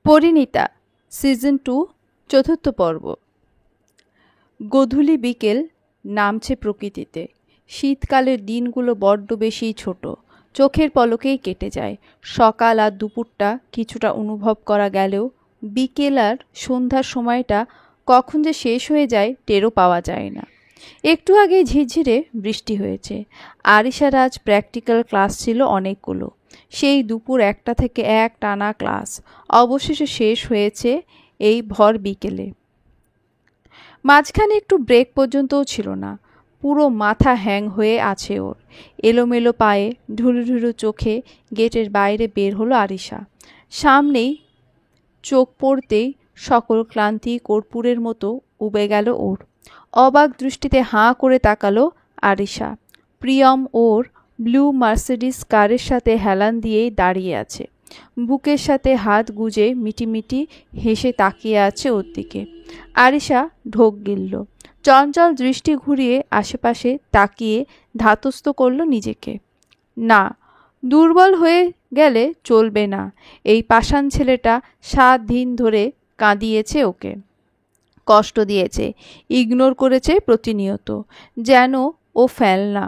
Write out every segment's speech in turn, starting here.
Parineeta season 2 চতুর্থ পর্ব। গধূলি বিকেল নামছে প্রকৃতিতে। শীতকালের দিনগুলো বড্ড বেশি ছোট, চোখের পলকেই কেটে যায়। সকাল আর দুপুরটা কিছুটা অনুভব করা গেলেও বিকেল আর সন্ধ্যার সময়টা কখন যে শেষ হয়ে যায় টেরও পাওয়া যায় না। একটু আগে ঝিরঝিরে বৃষ্টি হয়েছে। আরিশার আজ প্র্যাকটিক্যাল ক্লাস ছিল অনেকগুলো। সেই দুপুর 1টা থেকে এক টানা ক্লাস অবশেষে শেষ হয়েছে এই ভর বিকেলে। মাঝখানে একটু ব্রেক পর্যন্তও ছিল না। পুরো মাথা হ্যাং হয়ে আছে ওর। এলোমেলো পায়ে, ঢুলু ঢুলু চোখে গেটের বাইরে বের হলো আরিশা। সামনেই চোখ পড়তেই সকল ক্লান্তি কর্পূরের মতো উবে গেল ওর। অবাক দৃষ্টিতে হাঁ করে তাকালো আরিশা। প্রিয়ম ওর ব্লু মার্সিডিস কারের সাথে হেলান দিয়েই দাঁড়িয়ে আছে। বুকের সাথে হাত গুজে মিটিমিটি হেসে তাকিয়ে আছে ওর দিকে। আরিশা ঢোক গিলল। চঞ্চল দৃষ্টি ঘুরিয়ে আশেপাশে তাকিয়ে ধাতস্থ করল নিজেকে। না, দুর্বল হয়ে গেলে চলবে না। এই পাষাণ ছেলেটা 7 দিন ধরে কাঁদিয়েছে ওকে, কষ্ট দিয়েছে, ইগনোর করেছে প্রতিনিয়ত, যেন ও ফেলনা।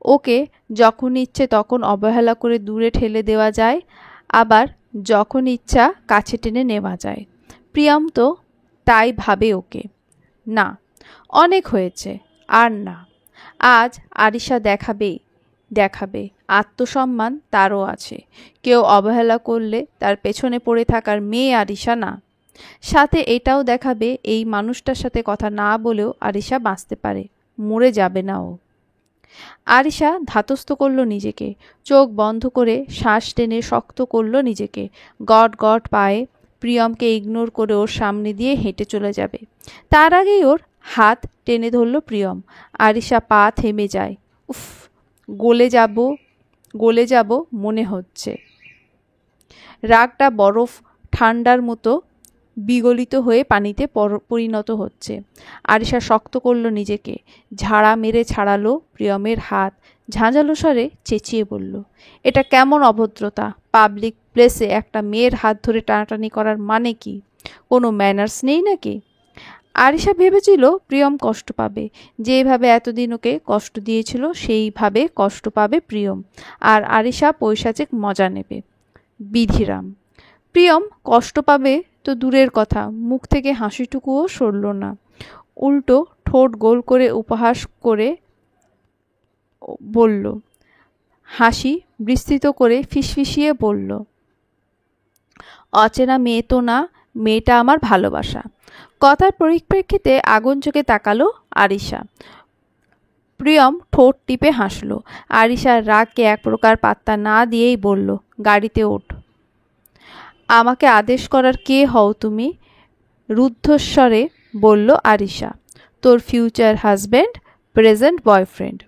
ওকে যখন ইচ্ছে তখন অবহেলা করে দূরে ঠেলে দেওয়া যায়, আবার যখন ইচ্ছা কাছে টেনে নেওয়া যায়। প্রিয়ম তো তাই ভাবে ওকে। না, অনেক হয়েছে, আর না। আজ আরিশা দেখাবে আত্মসম্মান তারও আছে। কেউ অবহেলা করলে তার পেছনে পড়ে থাকার মেয়ে আরিশা না। সাথে এটাও দেখাবে এই মানুষটার সাথে কথা না বলেও আরিশা বাঁচতে পারে, মরে যাবে না ও। আরিশা ধাতস্থ করল নিজেকে। চোখ বন্ধ করে শ্বাস টেনে শক্ত করল নিজেকে। গট গট পায়ে প্রিয়মকে ইগনোর করে ওর সামনে দিয়ে হেঁটে চলে যাবে। তার আগেই ওর হাত টেনে ধরল প্রিয়ম। আরিশা পা থেমে যায়। উফ, গলে যাব মনে হচ্ছে। রাগটা বরফ ঠান্ডার মতো বিগলিত হয়ে পানিতে পরিণত হচ্ছে। আরিশা শক্ত করল নিজেকে। ঝাড়া মেরে ছাড়ালো প্রিয়মের হাত। ঝাঁঝালো স্বরে চেঁচিয়ে বলল, এটা কেমন অভদ্রতা? পাবলিক প্লেসে একটা মেয়ের হাত ধরে টানাটানি করার মানে কি? কোনো ম্যানার্স নেই নাকি? আরিশা ভেবেছিল প্রিয়ম কষ্ট পাবে। যেভাবে এতদিন ওকে কষ্ট দিয়েছিল সেইভাবে কষ্ট পাবে প্রিয়ম, আর আরিশা পৈশাচিক মজা নেবে। বিধিরাম! প্রিয়ম কষ্ট পাবে তো দূরের কথা, মুখ থেকে হাসিটুকুও সরল না। উল্টো ঠোঁট গোল করে উপহাস করে বলল, হাসি বিস্তৃত করে ফিসফিসিয়ে বলল, অচেনা মেয়ে তো না, মেয়েটা আমার ভালোবাসা। কথার পরিপ্রেক্ষিতে আগুন চোখে তাকালো আরিশা। প্রিয়ম ঠোঁট টিপে হাসল। আরিশার রাগকে এক প্রকার পাত্তা না দিয়েই বলল, গাড়িতে ওঠ। আমাকে আদেশ করার কে হও তুমি? রুদ্ধস্বরে বলল আরিশা। তোর ফিউচার হাজব্যান্ড, প্রেজেন্ট বয়ফ্রেন্ড।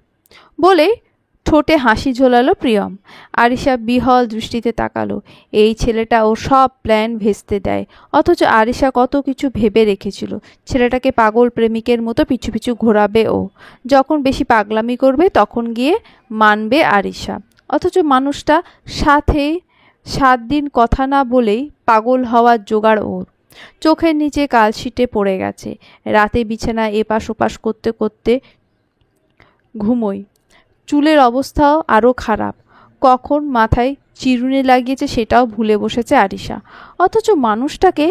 বলে ঠোঁটে হাসি ঝোলালো প্রিয়ম। আরিশা বিহল দৃষ্টিতে তাকালো। এই ছেলেটা ও সব প্ল্যান ভেস্তে দেয়। অথচ আরিশা কত কিছু ভেবে রেখেছিল। ছেলেটাকে পাগল প্রেমিকের মতো পিছু পিছু ঘোরাবে ও। যখন বেশি পাগলামি করবে তখন গিয়ে মানবে আরিশা। অথচ মানুষটা সাথে 7 দিন কথা না বলেই পাগল হওয়ার জোগাড় ওর। চোখের নিচে কালশিটে পড়ে গেছে। রাতে বিছানায় এপাশ ওপাশ করতে করতে ঘুমোয়। চুলের অবস্থাও আরও খারাপ। কখন মাথায় চিরুনি লাগিয়েছে সেটাও ভুলে বসেছে আরিশা। অথচ মানুষটাকে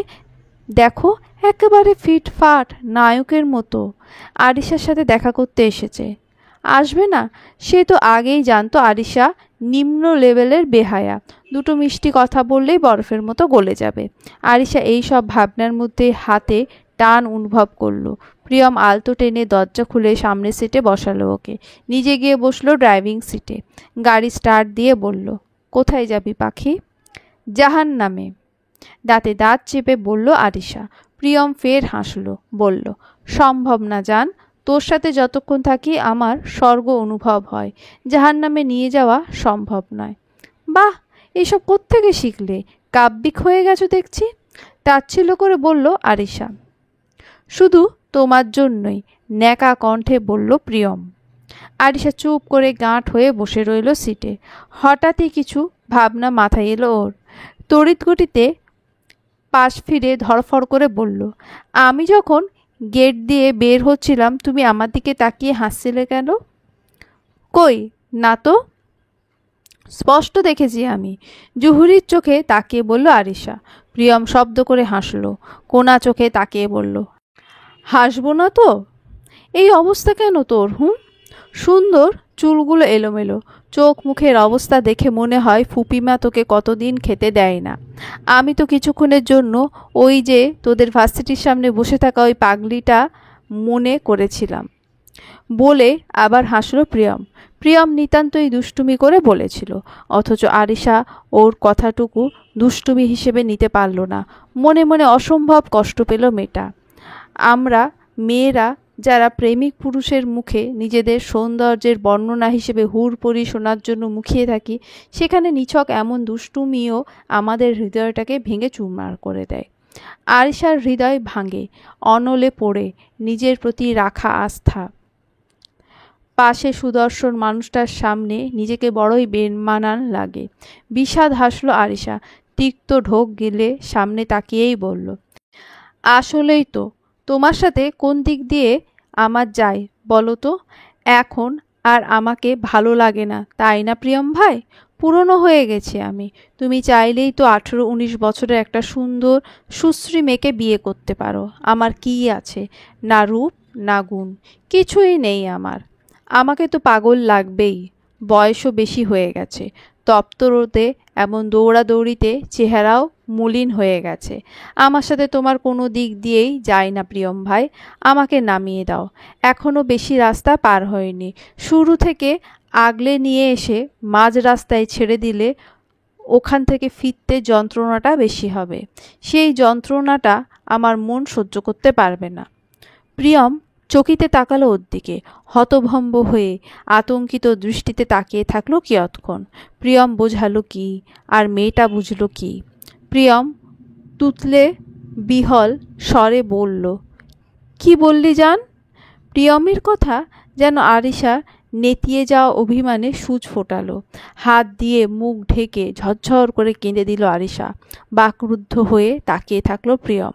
দেখো, একেবারে ফিটফাট নায়কের মতো। আরিশার সাথে দেখা করতে এসেছে। আসবে না? সে তো আগেই জানতো আরিশা নিম্ন লেভেলের বেহায়া। দুটো মিষ্টি কথা বললেই বরফের মতো গলে যাবে। আরিশা এই সব ভাবনার মধ্যে হাতে টান অনুভব করলো। প্রিয়ম আলতো টেনে দরজা খুলে সামনের সিটে বসালো ওকে। নিজে গিয়ে বসলো ড্রাইভিং সিটে। গাড়ি স্টার্ট দিয়ে বলল, কোথায় যাবি পাখি? জাহান্নামে। দাঁতে দাঁত চেপে বলল আরিশা। প্রিয়ম ফের হাসলো, বলল, সম্ভব না জান। তোর সাথে যতক্ষণ থাকি আমার স্বর্গ অনুভব হয়। জাহান্নামে নিয়ে যাওয়া সম্ভব নয়। বাহ, এসব কোত্থেকে শিখলে? কাব্যিক হয়ে গেছো দেখছি। তাচ্ছিল্য করে বলল আরিশা। শুধু তোমার জন্যই, ন্যাকা কণ্ঠে বলল প্রিয়ম। আরিশা চুপ করে গাঁট হয়ে বসে রইল সিটে। হঠাৎই কিছু ভাবনা মাথায় এলো ওর। তড়িৎ গতিতে পাশ ফিরে ধড়ফড় করে বলল, আমি যখন গেট দিয়ে বের হচ্ছিলাম তুমি আমার দিকে তাকিয়ে হাসছিলে কেন? কই না তো, স্পষ্ট দেখেছি আমি। জুহুরির চোখে তাকিয়ে বলল আরিশা। প্রিয়ম শব্দ করে হাসল, কোনা চোখে তাকিয়ে বলল, হাসবো না তো? এই অবস্থা কেন তোর? সুন্দর চুলগুলো এলোমেলো, চোখ মুখের অবস্থা দেখে মনে হয় ফুপিমা তোকে কতদিন খেতে দেয় না। আমি তো কিছুক্ষণের জন্য ওই যে তোদের ভার্সিটির সামনে বসে থাকা ওই পাগলিটা মনে করেছিলাম। বলে আবার হাসল প্রিয়ম। প্রিয়ম নিতান্তই দুষ্টুমি করে বলেছিল, অথচ আরিশা ওর কথাটুকু দুষ্টুমি হিসেবে নিতে পারল না। মনে মনে অসম্ভব কষ্ট পেল মেয়েটা। আমরা মেয়েরা যারা প্রেমিক পুরুষের মুখে নিজেদের সৌন্দর্যের বর্ণনা হিসেবে হুড়পড়ি শোনার জন্য মুখিয়ে থাকি, সেখানে নিছক এমন দুষ্টুমিও আমাদের হৃদয়টাকে ভেঙে চুরমার করে দেয়। আরিশার হৃদয় ভাঙে, অনলে পড়ে নিজের প্রতি রাখা আস্থা। পাশে সুদর্শন মানুষটার সামনে নিজেকে বড়ই বেমানান লাগে। বিষাদ হাসল আরিশা, তিক্ত ঢোক গিলে সামনে তাকিয়েই বলল, আসলেই তো তোমার সাথে কোন দিক দিয়ে আমার যায় বলো তো? এখন আর আমাকে ভালো লাগে না, তাই না প্রিয়ম ভাই? পুরনো হয়ে গেছি আমি। তুমি চাইলেই তো 18-19 বছরের একটা সুন্দর সুশ্রী মেয়েকে বিয়ে করতে পারো। আমার কী আছে? না রূপ না গুণ, কিছুই নেই আমার। আমাকে তো পাগল লাগবেই, বয়সও বেশি হয়ে গেছে। তপ্ত রোদে এমন দৌড়াদৌড়িতে চেহারাও মলিন হয়ে গেছে। আমার সাথে তোমার কোনো দিক দিয়েই যায় না প্রিয়ম ভাই, আমাকে নামিয়ে দাও। এখনও বেশি রাস্তা পার হয়নি। শুরু থেকে আগলে নিয়ে এসে মাঝ রাস্তায় ছেড়ে দিলে ওখান থেকে ফিরতে যন্ত্রণাটা বেশি হবে। সেই যন্ত্রণাটা আমার মন সহ্য করতে পারবে না। প্রিয়ম চকিতে তাকালো ওর দিকে, হতভম্ব হয়ে আতঙ্কিত দৃষ্টিতে তাকিয়ে থাকলো কিয়ৎক্ষণ। প্রিয়ম বোঝালো কি, আর মেয়েটা বুঝল কি? প্রিয়ম তুতলে বিহল স্বরে বলল, কি বললি জান? প্রিয়মের কথা যেন আরিশা নেতিয়ে যাওয়া অভিমানে সূচ ফোটালো। হাত দিয়ে মুখ ঢেকে ঝরঝর করে কেঁদে দিল আরিশা। বাকরুদ্ধ হয়ে তাকিয়ে থাকলো প্রিয়ম।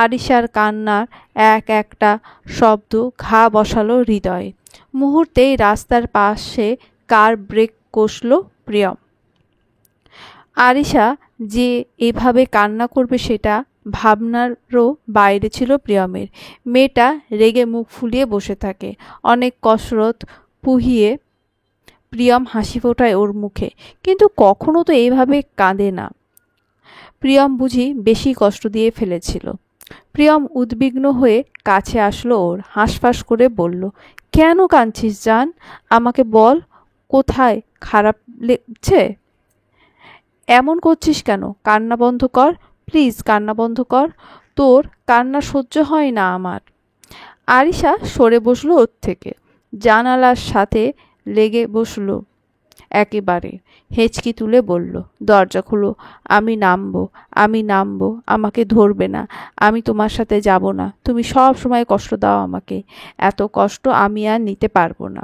আরিশার কান্নার এক একটা শব্দ ঘা বসালো হৃদয়ে। মুহূর্তেই রাস্তার পাশে কার ব্রেক কষল প্রিয়ম। আরিশা যে এভাবে কান্না করবে সেটা ভাবনারও বাইরে ছিল প্রিয়মের। মেয়েটা রেগে মুখ ফুলিয়ে বসে থাকে। অনেক কসরত পুহিয়ে প্রিয়ম হাসি ফোটায় ওর মুখে, কিন্তু কখনো তো এভাবে কাঁদে না। প্রিয়ম বুঝি বেশি কষ্ট দিয়ে ফেলেছিল। প্রিয়ম উদ্বিগ্ন হয়ে কাছে আসলো ওর, হাঁসফাঁস করে বলল, কেন কাঁদছিস জান? আমাকে বল, কোথায় খারাপ লেগছে? এমন করছিস কেন? কান্না বন্ধ কর প্লিজ, কান্না বন্ধ কর। তোর কান্না সহ্য হয় না আমার। আরিশা সরে বসলো ওর থেকে, জানালার সাথে লেগে বসলো একেবারে। হেঁচকি তুলে বলল, দরজা খুলো, আমি নামবো, আমি নামবো, আমাকে ধরবে না, আমি তোমার সাথে যাব না। তুমি সব সময় কষ্ট দাও আমাকে, এত কষ্ট আমি আর নিতে পারবো না।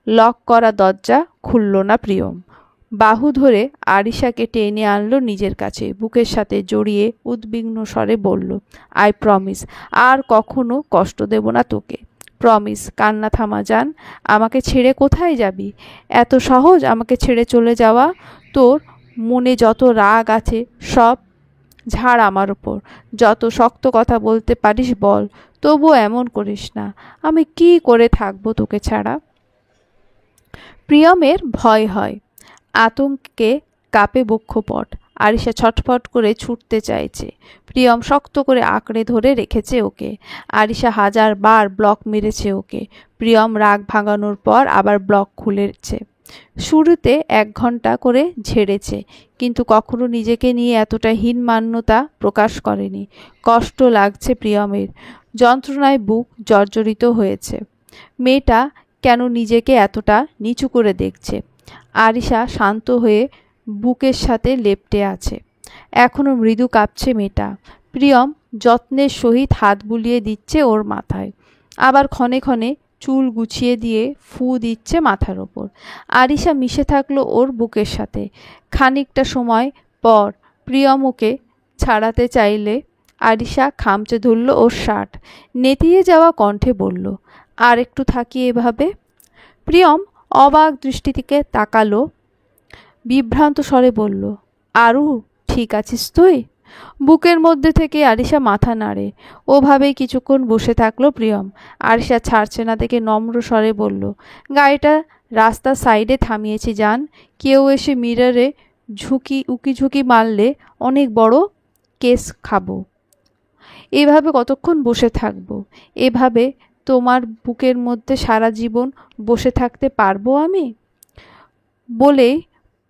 লক করা দরজা খুলল না প্রিয়ম। বাহু ধরে আরিশাকে টেনে আনলো নিজের কাছে, বুকের সাথে জড়িয়ে উদ্বিগ্ন স্বরে বলল, আই প্রমিস, আর কখনো কষ্ট দেব না তোকে। প্রমিস। কান্না থামা যান। আমাকে ছেড়ে কোথায় যাবি? এত সহজ আমাকে ছেড়ে চলে যাওয়া? তোর মনে যত রাগ আছে সব ঝাড় আমার ওপর। যত শক্ত কথা বলতে পারিস বল, তবুও এমন করিস না। আমি কি করে থাকবো তোকে ছাড়া? প্রিয়মের ভয় হয়, আতঙ্কে কাঁপে বক্ষপট। আরিশা ছটফট করে ছুটতে চাইছে। প্রিয়ম শক্ত করে আঁকড়ে ধরে রেখেছে ওকে। আরিশা 1000 বার ব্লক মেরেছে ওকে। প্রিয়ম রাগ ভাঙানোর পর আবার ব্লক খুলেছে। শুরুতে 1 ঘন্টা করে ঝেড়েছে, কিন্তু কখনো নিজেকে নিয়ে এতটা হীনমান্যতা প্রকাশ করেনি। কষ্ট লাগছে প্রিয়মের, যন্ত্রণায় বুক জর্জরিত হয়েছে। মেয়েটা কেন নিজেকে এতটা নিচু করে দেখছে? আরিশা শান্ত হয়ে বুকের সাথে লেপ্টে আছে। এখনো মৃদু কাঁপছে মেয়েটা। প্রিয়ম যত্নের সহিত হাত বুলিয়ে দিচ্ছে ওর মাথায়, আবার ক্ষণে ক্ষণে চুল গুছিয়ে দিয়ে ফু দিচ্ছে মাথার ওপর। আরিশা মিশে থাকলো ওর বুকের সাথে। খানিকটা সময় পর প্রিয়ম ওকে ছাড়াতে চাইলে আরিশা খামচে ধরল ওর শার্ট। নেতিয়ে যাওয়া কণ্ঠে বলল, আর একটু থাকি এভাবে? প্রিয়ম অবাক দৃষ্টিতে তাকালো, বিভ্রান্ত স্বরে বলল, আরু ঠিক আছিস তুই? বুকের মধ্যে থেকে আরিশা মাথা নাড়ে। ওভাবেই কিছুক্ষণ বসে থাকলো প্রিয়ম। আরিশা ছাড়ছে না দেখে নম্র স্বরে বলল, গাড়িটা রাস্তার সাইডে থামিয়েছি জান, কেউ এসে মিররে উকি মারলে অনেক বড় কেস খাবো। এভাবে কতক্ষণ বসে থাকবো? এভাবে তোমার বুকের মধ্যে সারা জীবন বসে থাকতে পারবো আমি? বলেই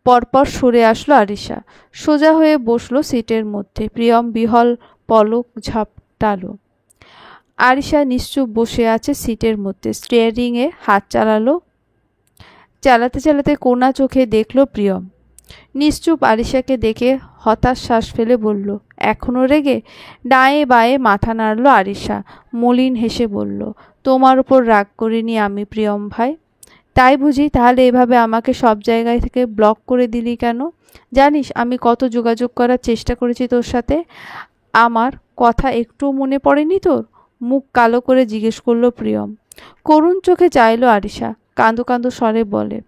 পরপর সরে আসলো আরিশা। সোজা হয়ে বসলো সিটের মধ্যে। প্রিয়ম বিহল পলক ঝাপটালো। আরিশা নিশ্চুপ বসে আছে সিটের মধ্যে। স্টিয়ারিংয়ে হাত চালাতে চালাতে কোনা চোখে দেখল প্রিয়ম। নিশ্চুপ আরিশাকে দেখে হতাশ শ্বাস ফেলে বলল, এখনো রেগে? ডায়ে বায়ে মাথা নাড়ল আরিশা। মলিন হেসে বলল, তোমার উপর রাগ করিনি আমি প্রিয়ম ভাই। তাই বুঝি? তাহলে এভাবে আমাকে সব জায়গায় থেকে ব্লক করে দিলি কেন? জানিস আমি কত যোগাযোগ করার চেষ্টা করেছি তোর সাথে? আমার কথা একটুও মনে পড়েনি তোর? মুখ কালো করে জিজ্ঞেস করলো প্রিয়ম। করুণ চোখে চাইলো আরিশা। কাঁদো কাঁদো স্বরে বলে,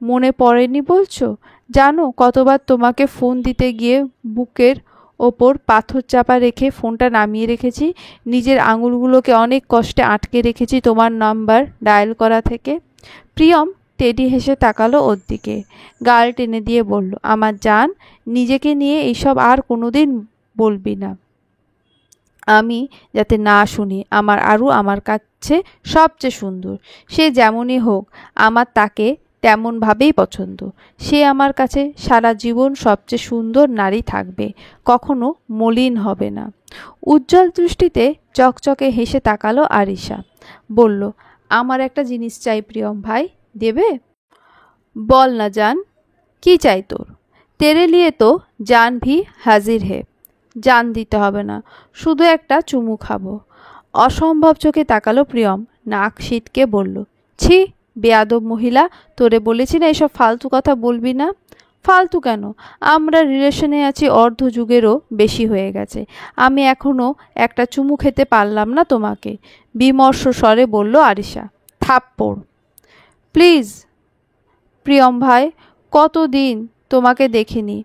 মনে পড়েনি বলছো? জানো কতবার তোমাকে ফোন দিতে গিয়ে বুকের ওপর পাথর চাপা রেখে ফোনটা নামিয়ে রেখেছি, নিজের আঙুলগুলোকে অনেক কষ্টে আটকে রেখেছি তোমার নাম্বার ডায়াল করা থেকে। প্রিয়ম টেডি হেসে তাকালো ওর দিকে, গাল টেনে দিয়ে বলল, আমার জান, নিজেকে নিয়ে এইসব আর কোনোদিন বলবি না। আমি যাতে না শুনি। আমার আরু আমার কাছে সবচেয়ে সুন্দর। সে যেমনই হোক, আমার তাকে তেমনভাবেই পছন্দ। সে আমার কাছে সারা জীবন সবচেয়ে সুন্দর নারী থাকবে, কখনো মলিন হবে না। উজ্জ্বল দৃষ্টিতে চকচকে হেসে তাকালো আরিশা। বলল, আমার একটা জিনিস চাই প্রিয়ম ভাই, দেবে? বল না জান, কি চাই তোর? তেরে লিয়ে তো জান ভি হাজির হে। জান দিতে হবে না, শুধু একটা চুমু খাবো। অসম্ভব চোখে তাকালো প্রিয়ম। নাক সিটকে বলল, ছি বেয়াদব মহিলা, তোরে বলেছি না এসব ফালতু কথা বলবি না। ফালতু কেন? আমরা রিলেশনে আছি অর্ধ যুগেরও বেশি হয়ে গেছে। আমি এখনো একটা চুমু খেতে পারলাম না তোমাকে। বিমর্ষ স্বরে বলল আরিশা। থাপ্পড়। প্লিজ প্রিয়ম ভাই, কতদিন তোমাকে দেখিনি।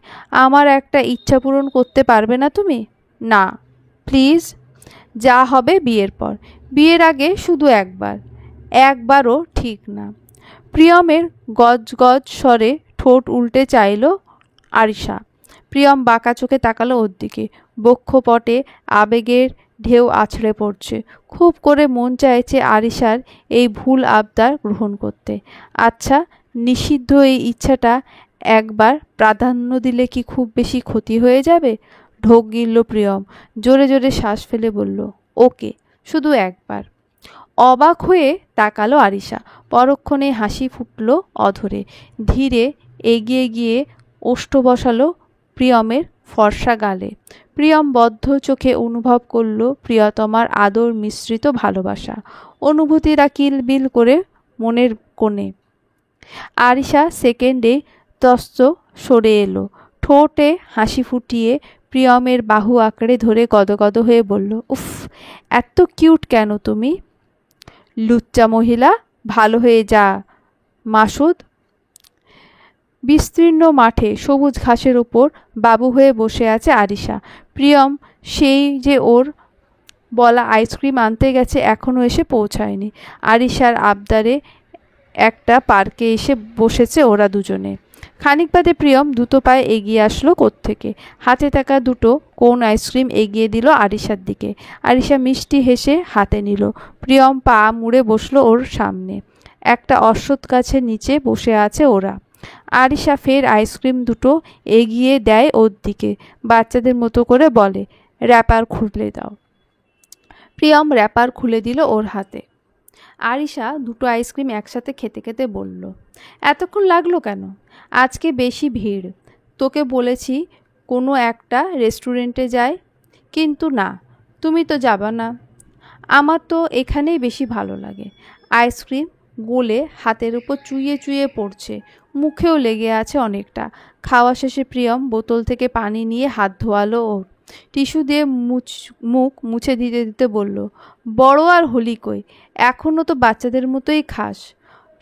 আমার একটা ইচ্ছা পূরণ করতে পারবে না তুমি? না প্লিজ। যা হবে বিয়ের পর। বিয়ের আগে শুধু একবার। একবারও ঠিক না। প্রিয়মের গজগজ স্বরে ঠোঁট উল্টে চাইল আরিশা। প্রিয়ম বাঁকা চোখে তাকালো ওর দিকে। বক্ষপটে আবেগের ঢেউ আছড়ে পড়ছে। খুব করে মন চাইছে আরিশার এই ভুল আবদার গ্রহণ করতে। আচ্ছা, নিষিদ্ধ এই ইচ্ছাটা একবার প্রাধান্য দিলে কি খুব বেশি ক্ষতি হয়ে যাবে? ঢোক গিলল প্রিয়ম। জোরে জোরে শ্বাস ফেলে বলল, ওকে, শুধু একবার। অবাক হয়ে তাকালো আরিশা। পরক্ষণে হাসি ফুটল অধরে। ধীরে এগিয়ে গিয়ে ওষ্ঠ বসালো প্রিয়মের ফর্সা গালে। প্রিয়ম বদ্ধ চোখে অনুভব করল প্রিয়তমার আদর মিশ্রিত ভালোবাসা। অনুভূতিরা কিলবিল করে মনের কোণে। আরিশা সেকেন্ডে তস্ত সরে এলো। ঠোঁটে হাসি ফুটিয়ে প্রিয়মের বাহু আঁকড়ে ধরে গদগদ হয়ে বলল, উফ, এত কিউট কেন তুমি? লুচ্চা মহিলা, ভালো হয়ে যা মাসুদ। বিস্তীর্ণ মাঠে সবুজ ঘাসের ওপর বাবু হয়ে বসে আছে আরিশা। প্রিয়ম সেই যে ওর বলা আইসক্রিম আনতে গেছে, এখনও এসে পৌঁছায়নি। আরিশার আবদারে একটা পার্কে এসে বসেছে ওরা দুজনে। খানিক বাদে প্রিয়ম দ্রুত পায়ে এগিয়ে আসলো কোত্থেকে। হাতে থাকা দুটো কোন আইসক্রিম এগিয়ে দিল আরিশার দিকে। আরিশা মিষ্টি হেসে হাতে নিল। প্রিয়ম পা মুড়ে বসলো ওর সামনে। একটা অশ্বত্থ গাছের নিচে বসে আছে ওরা। আরিশা ফের আইসক্রিম দুটো এগিয়ে দেয় ওর দিকে। বাচ্চাদের মতো করে বলে, র্যাপার খুলে দাও। প্রিয়ম র্যাপার খুলে দিল ওর হাতে। আরিশা দুটো আইসক্রিম একসাথে খেতে খেতে বলল, এতক্ষণ লাগলো কেন? আজকে বেশি ভিড়। তোকে বলেছি কোনো একটা রেস্টুরেন্টে যাই, কিন্তু না, তুমি তো যাবা না। আমার তো এখানেই বেশি ভালো লাগে। আইসক্রিম গলে হাতের উপর চুইয়ে চুইয়ে পড়ছে, মুখেও লেগে আছে অনেকটা। খাওয়া শেষে প্রিয়ম বোতল থেকে পানি নিয়ে হাত ধোয়ালো ওর। টিস্যু দিয়ে মুখ মুছে দিতে দিতে বলল, বড় আর হলি কই, এখনও তো বাচ্চাদের মতোই খাস।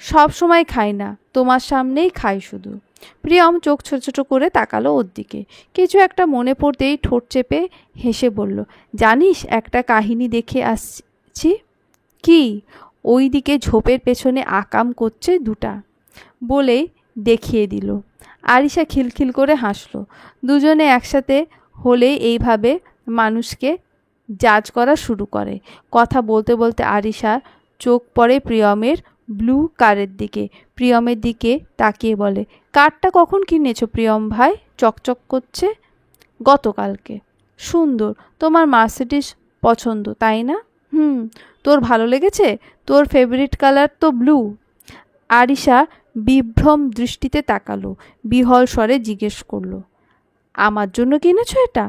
সব সময় খাই না, তোমার সামনেই খাই শুধু। প্রিয়ম চোখ ছোট ছোট করে তাকালো ওর দিকে। কিছু একটা মনে পড়তেই ঠোঁট চেপে হেসে বলল, জানিস একটা কাহিনী দেখে আসছি। কি? ওই দিকে ঝোপের পেছনে আকাম করছে দুটা, বলে দেখিয়ে দিল। আরিশা খিলখিল করে হাসলো। দুজনে একসাথে হলেই এইভাবে মানুষকে জাজ করা শুরু করে। কথা বলতে বলতে আরিশার চোখ পড়ে প্রিয়মের ব্লু কারের দিকে। প্রিয়মের দিকে তাকিয়ে বলে, কারটা কখন কিনেছো প্রিয়ম ভাই? চকচক করছে। গতকালকে। সুন্দর। তোমার মার্সিডিজ পছন্দ তাই না? তোর ভালো লেগেছে? তোর ফেভারিট কালার তো ব্লু। আরিশা বিভ্রম দৃষ্টিতে তাকালো, বিহল স্বরে জিজ্ঞেস করলো, আমার জন্য কিনেছো এটা?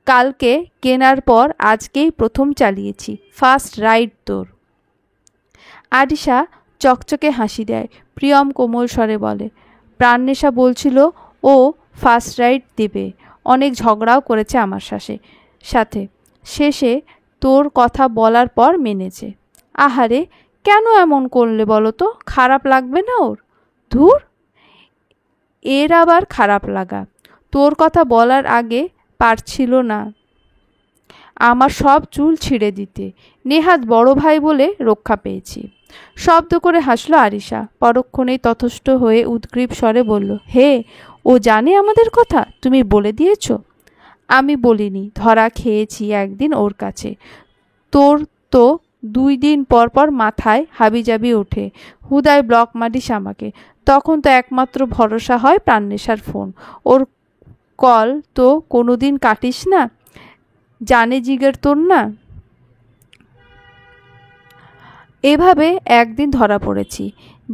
কালকে কেনার পর আজকেই প্রথম চালিয়েছি, ফার্স্ট রাইড তোর। আরিশা চকচকে হাসি দেয়। প্রিয়ম কোমল স্বরে বলে, প্রাণনেশা বলছিল ও ফার্স্ট রাইড দেবে, অনেক ঝগড়াও করেছে আমার সাথে, শেষে তোর কথা বলার পর মেনেছে। আহারে, কেন এমন করলে বলো তো? খারাপ লাগবে না ওর? ধুর, এর আবার খারাপ লাগা? তোর কথা বলার আগে পারছিল না আমার সব চুল ছিঁড়ে দিতে। নেহাত বড় ভাই বলে রক্ষা পেয়েছি। শব্দ করে হাসলো আরিশা। পরক্ষণেই তথস্থ হয়ে উদ্গ্রীব স্বরে বলল, হে, ও জানে আমাদের কথা? তুমি বলে দিয়েছ? আমি বলিনি, ধরা খেয়েছি একদিন ওর কাছে। তোর তো 2 দিন পর পর মাথায় হাবিজাবি ওঠে, হুদায় ব্লক মারিস আমাকে। তখন তো একমাত্র ভরসা হয় প্রাণনেশার ফোন। ওর কল তো কোনোদিন কাটিস না, জানে জিগের তোর না। এভাবে একদিন ধরা পড়েছি।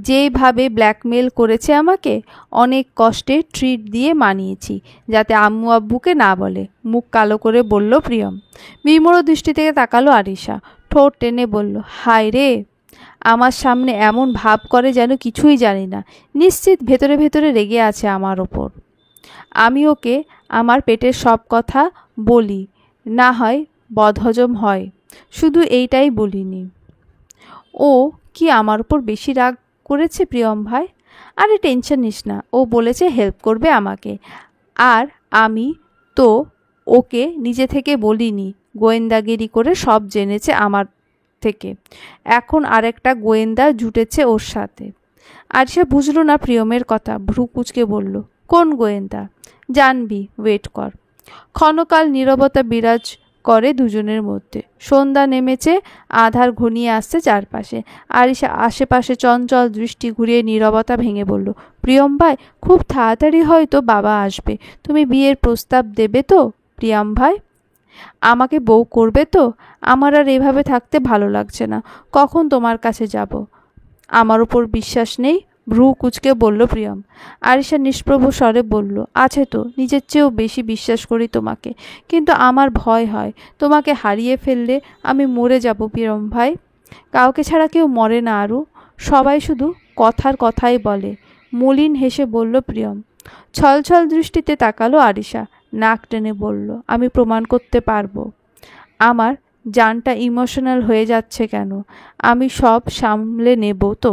যেভাবে ব্ল্যাকমেল করেছে আমাকে, অনেক কষ্টে ট্রিট দিয়ে মানিয়েছি যাতে আম্মু আব্বুকে না বলে। মুখ কালো করে বলল প্রিয়ম। বিমূঢ় দৃষ্টি থেকে তাকালো আরিশা। ঠোঁট টেনে বলল, হায় রে, আমার সামনে এমন ভাব করে যেন কিছুই জানি না। নিশ্চিত ভেতরে ভেতরে রেগে আছে আমার ওপর। আমি ওকে আমার পেটের সব কথা বলি, না হয় বদহজম হয়, শুধু এইটাই বলিনি। ও কি আমার উপর বেশি রাগ করেছে প্রিয়ম ভাই? আরে টেনশন নিস না, ও বলেছে হেল্প করবে আমাকে। আর আমি তো ওকে নিজে থেকে বলিনি, গোয়েন্দাগিরি করে সব জেনেছে আমার থেকে। এখন আরেকটা গোয়েন্দা জুটেছে ওর সাথে। আর সে বুঝল না প্রিয়মের কথা, ভ্রু কুঁচকে বলল, কোন গোয়েন্দা? জানবি, ওয়েট কর। ক্ষণকাল নীরবতা বিরাজ করে দুজনের মধ্যে। সন্ধ্যা নেমেছে, আধার ঘনিয়ে আসছে চারপাশে। আরিশা আশেপাশে চঞ্চল দৃষ্টি ঘুরিয়ে নীরবতা ভেঙে বলল, প্রিয়ম ভাই, খুব তাড়াতাড়ি হয়তো বাবা আসবে। তুমি বিয়ের প্রস্তাব দেবে তো প্রিয়ম ভাই? আমাকে বউ করবে তো? আমার আর এভাবে থাকতে ভালো লাগছে না। কখন তোমার কাছে যাব? আমার উপর বিশ্বাস নেই? ভ্রু কুঁচকে বলল প্রিয়ম। আরিশা নিষ্প্রভ স্বরে বলল, আছে তো, নিজের চেয়েও বেশি বিশ্বাস করি তোমাকে, কিন্তু আমার ভয় হয় তোমাকে হারিয়ে ফেললে আমি মরে যাব প্রিয়ম ভাই। কাউকে ছাড়া কেউ মরে না আরু, সবাই শুধু কথার কথাই বলে। মলিন হেসে বলল প্রিয়ম। ছলছল দৃষ্টিতে তাকালো আরিশা। নাক টেনে বলল, আমি প্রমাণ করতে পারবো। আমার জানটা ইমোশনাল হয়ে যাচ্ছে কেন? আমি সব সামলে নেব তো।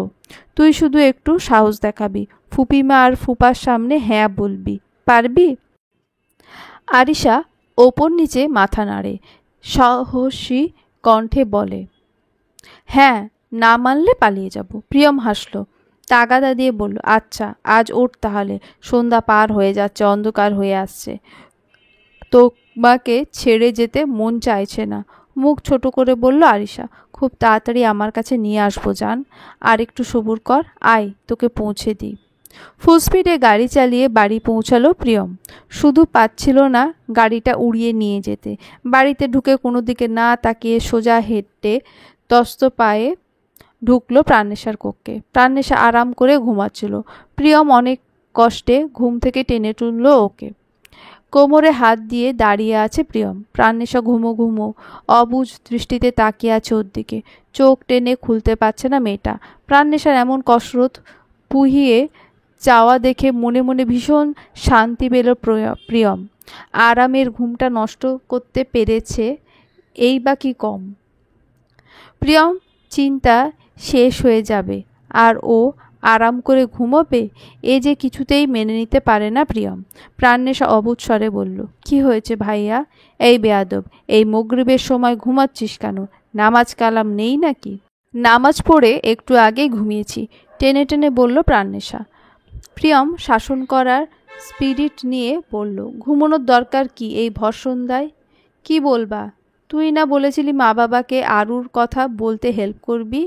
তুই শুধু একটু সাহস দেখাবি, ফুপিমা আর ফুপার সামনে হ্যাঁ বলবি, পারবি? আরিশা ওপর নিচে মাথা নাড়ে, সাহসী কণ্ঠে বলে, হ্যাঁ, না মানলে পালিয়ে যাব। প্রিয়ম হাসল, তাগাদা দিয়ে বলল, আচ্ছা, আজ ওঠ তাহলে। সন্ধ্যা পার হয়ে যাচ্ছে, অন্ধকার হয়ে আসছে। তোমাকে ছেড়ে যেতে মন চাইছে না। মুখ ছোট করে বলল আরিশা, খুব তাড়াতাড়ি আমার কাছে নিয়ে আসবো জান, আর একটু সবুর কর, আয় তোকে পৌঁছে দিই। ফুলস্পিডে গাড়ি চালিয়ে বাড়ি পৌঁছালো প্রিয়ম। শুধু পাচ্ছিল না গাড়িটা উড়িয়ে নিয়ে যেতে। বাড়িতে ঢুকে কোনো দিকে না তাকিয়ে সোজা হেঁটে তস্ত পায়ে ঢুকলো প্রাণনেশার কক্ষে। প্রাণনেশা আরাম করে ঘুমাচ্ছিল। প্রিয়ম অনেক কষ্টে ঘুম থেকে টেনে তুলল ওকে। কোমরে হাত দিয়ে দাঁড়িয়ে আছে প্রিয়ম। প্রাণনেশা ঘুমো ঘুমো অবুঝ দৃষ্টিতে তাকিয়ে আছে ওর দিকে। চোখ টেনে খুলতে পারছে না মেয়েটা। প্রাণনেশার এমন কসরত পুহিয়ে চাওয়া দেখে মনে মনে ভীষণ শান্তি পেল প্রিয়ম। আরামের ঘুমটা নষ্ট করতে পেরেছে, এই বা কি কম। প্রিয়ম চিন্তা শেষ হয়ে যাবে আর ও আরাম করে ঘুমোবে, এ যে কিছুতেই মেনে নিতে পারে না প্রিয়ম। প্রাণনেশা অবুঝ স্বরে বলল, কি হয়েছে ভাইয়া? এই বেয়াদব, এই মগরিবের সময় ঘুমাচ্ছিস কেন? নামাজ কালাম নেই নাকি? নামাজ পড়ে একটু আগেই ঘুমিয়েছি, টেনে টেনে বলল প্রাণনেশা। প্রিয়ম শাসন করার স্পিরিট নিয়ে বলল, ঘুমানোর দরকার কি এই ভরসন্ধ্যায়? কি বলবা? তুই না বলেছিলি মা বাবাকে আরুর কথা বলতে হেল্প করবি?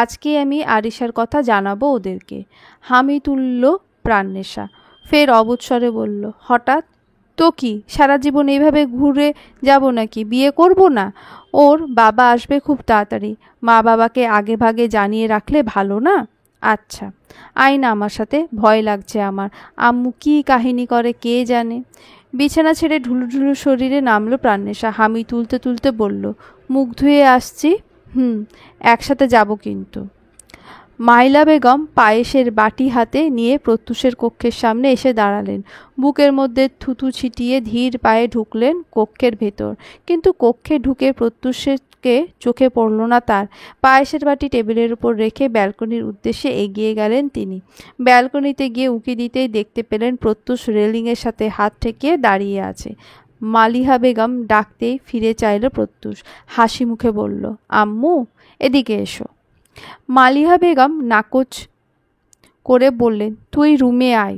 আজকে আমি আরিশার কথা জানাবো ওদেরকে। হামি তুলল প্রাণনেশা। ফের অবুৎসরে বলল, হঠাৎ? তো কি সারা জীবন এইভাবে ঘুরে যাব নাকি? বিয়ে করব না? ওর বাবা আসবে খুব তাড়াতাড়ি, মা বাবাকে আগে ভাগে জানিয়ে রাখলে ভালো না? আচ্ছা, আয় না আমার সাথে, ভয় লাগছে আমার। আম্মু কী কাহিনী করে কে জানে। বিছানা ছেড়ে ঢুলুঢুলু শরীরে নামলো প্রাণনেশা। হামি তুলতে তুলতে বলল, মুখ ধুয়ে আসছি। একসাথে যাব কিন্তু। মাইলা বেগম পায়েসের বাটি হাতে নিয়ে প্রত্যুষের কক্ষের সামনে এসে দাঁড়ালেন। বুকের মধ্যে থুতু ছিটিয়ে ধীর পায়ে ঢুকলেন কক্ষের ভেতর। কিন্তু কক্ষে ঢুকে প্রত্যুষকে চোখে পড়ল না তার। পায়েসের বাটি টেবিলের উপর রেখে ব্যালকনির উদ্দেশ্যে এগিয়ে গেলেন তিনি। ব্যালকনিতে গিয়ে উঁকি দিতেই দেখতে পেলেন প্রত্যুষ রেলিংয়ের সাথে হাত ঠেকিয়ে দাঁড়িয়ে আছে। মালিহা বেগম ডাকতেই ফিরে চাইল প্রত্যুষ। হাসি মুখে বলল, আম্মু এদিকে এসো। মালিহা বেগম নাকচ করে বললেন, তুই রুমে আয়,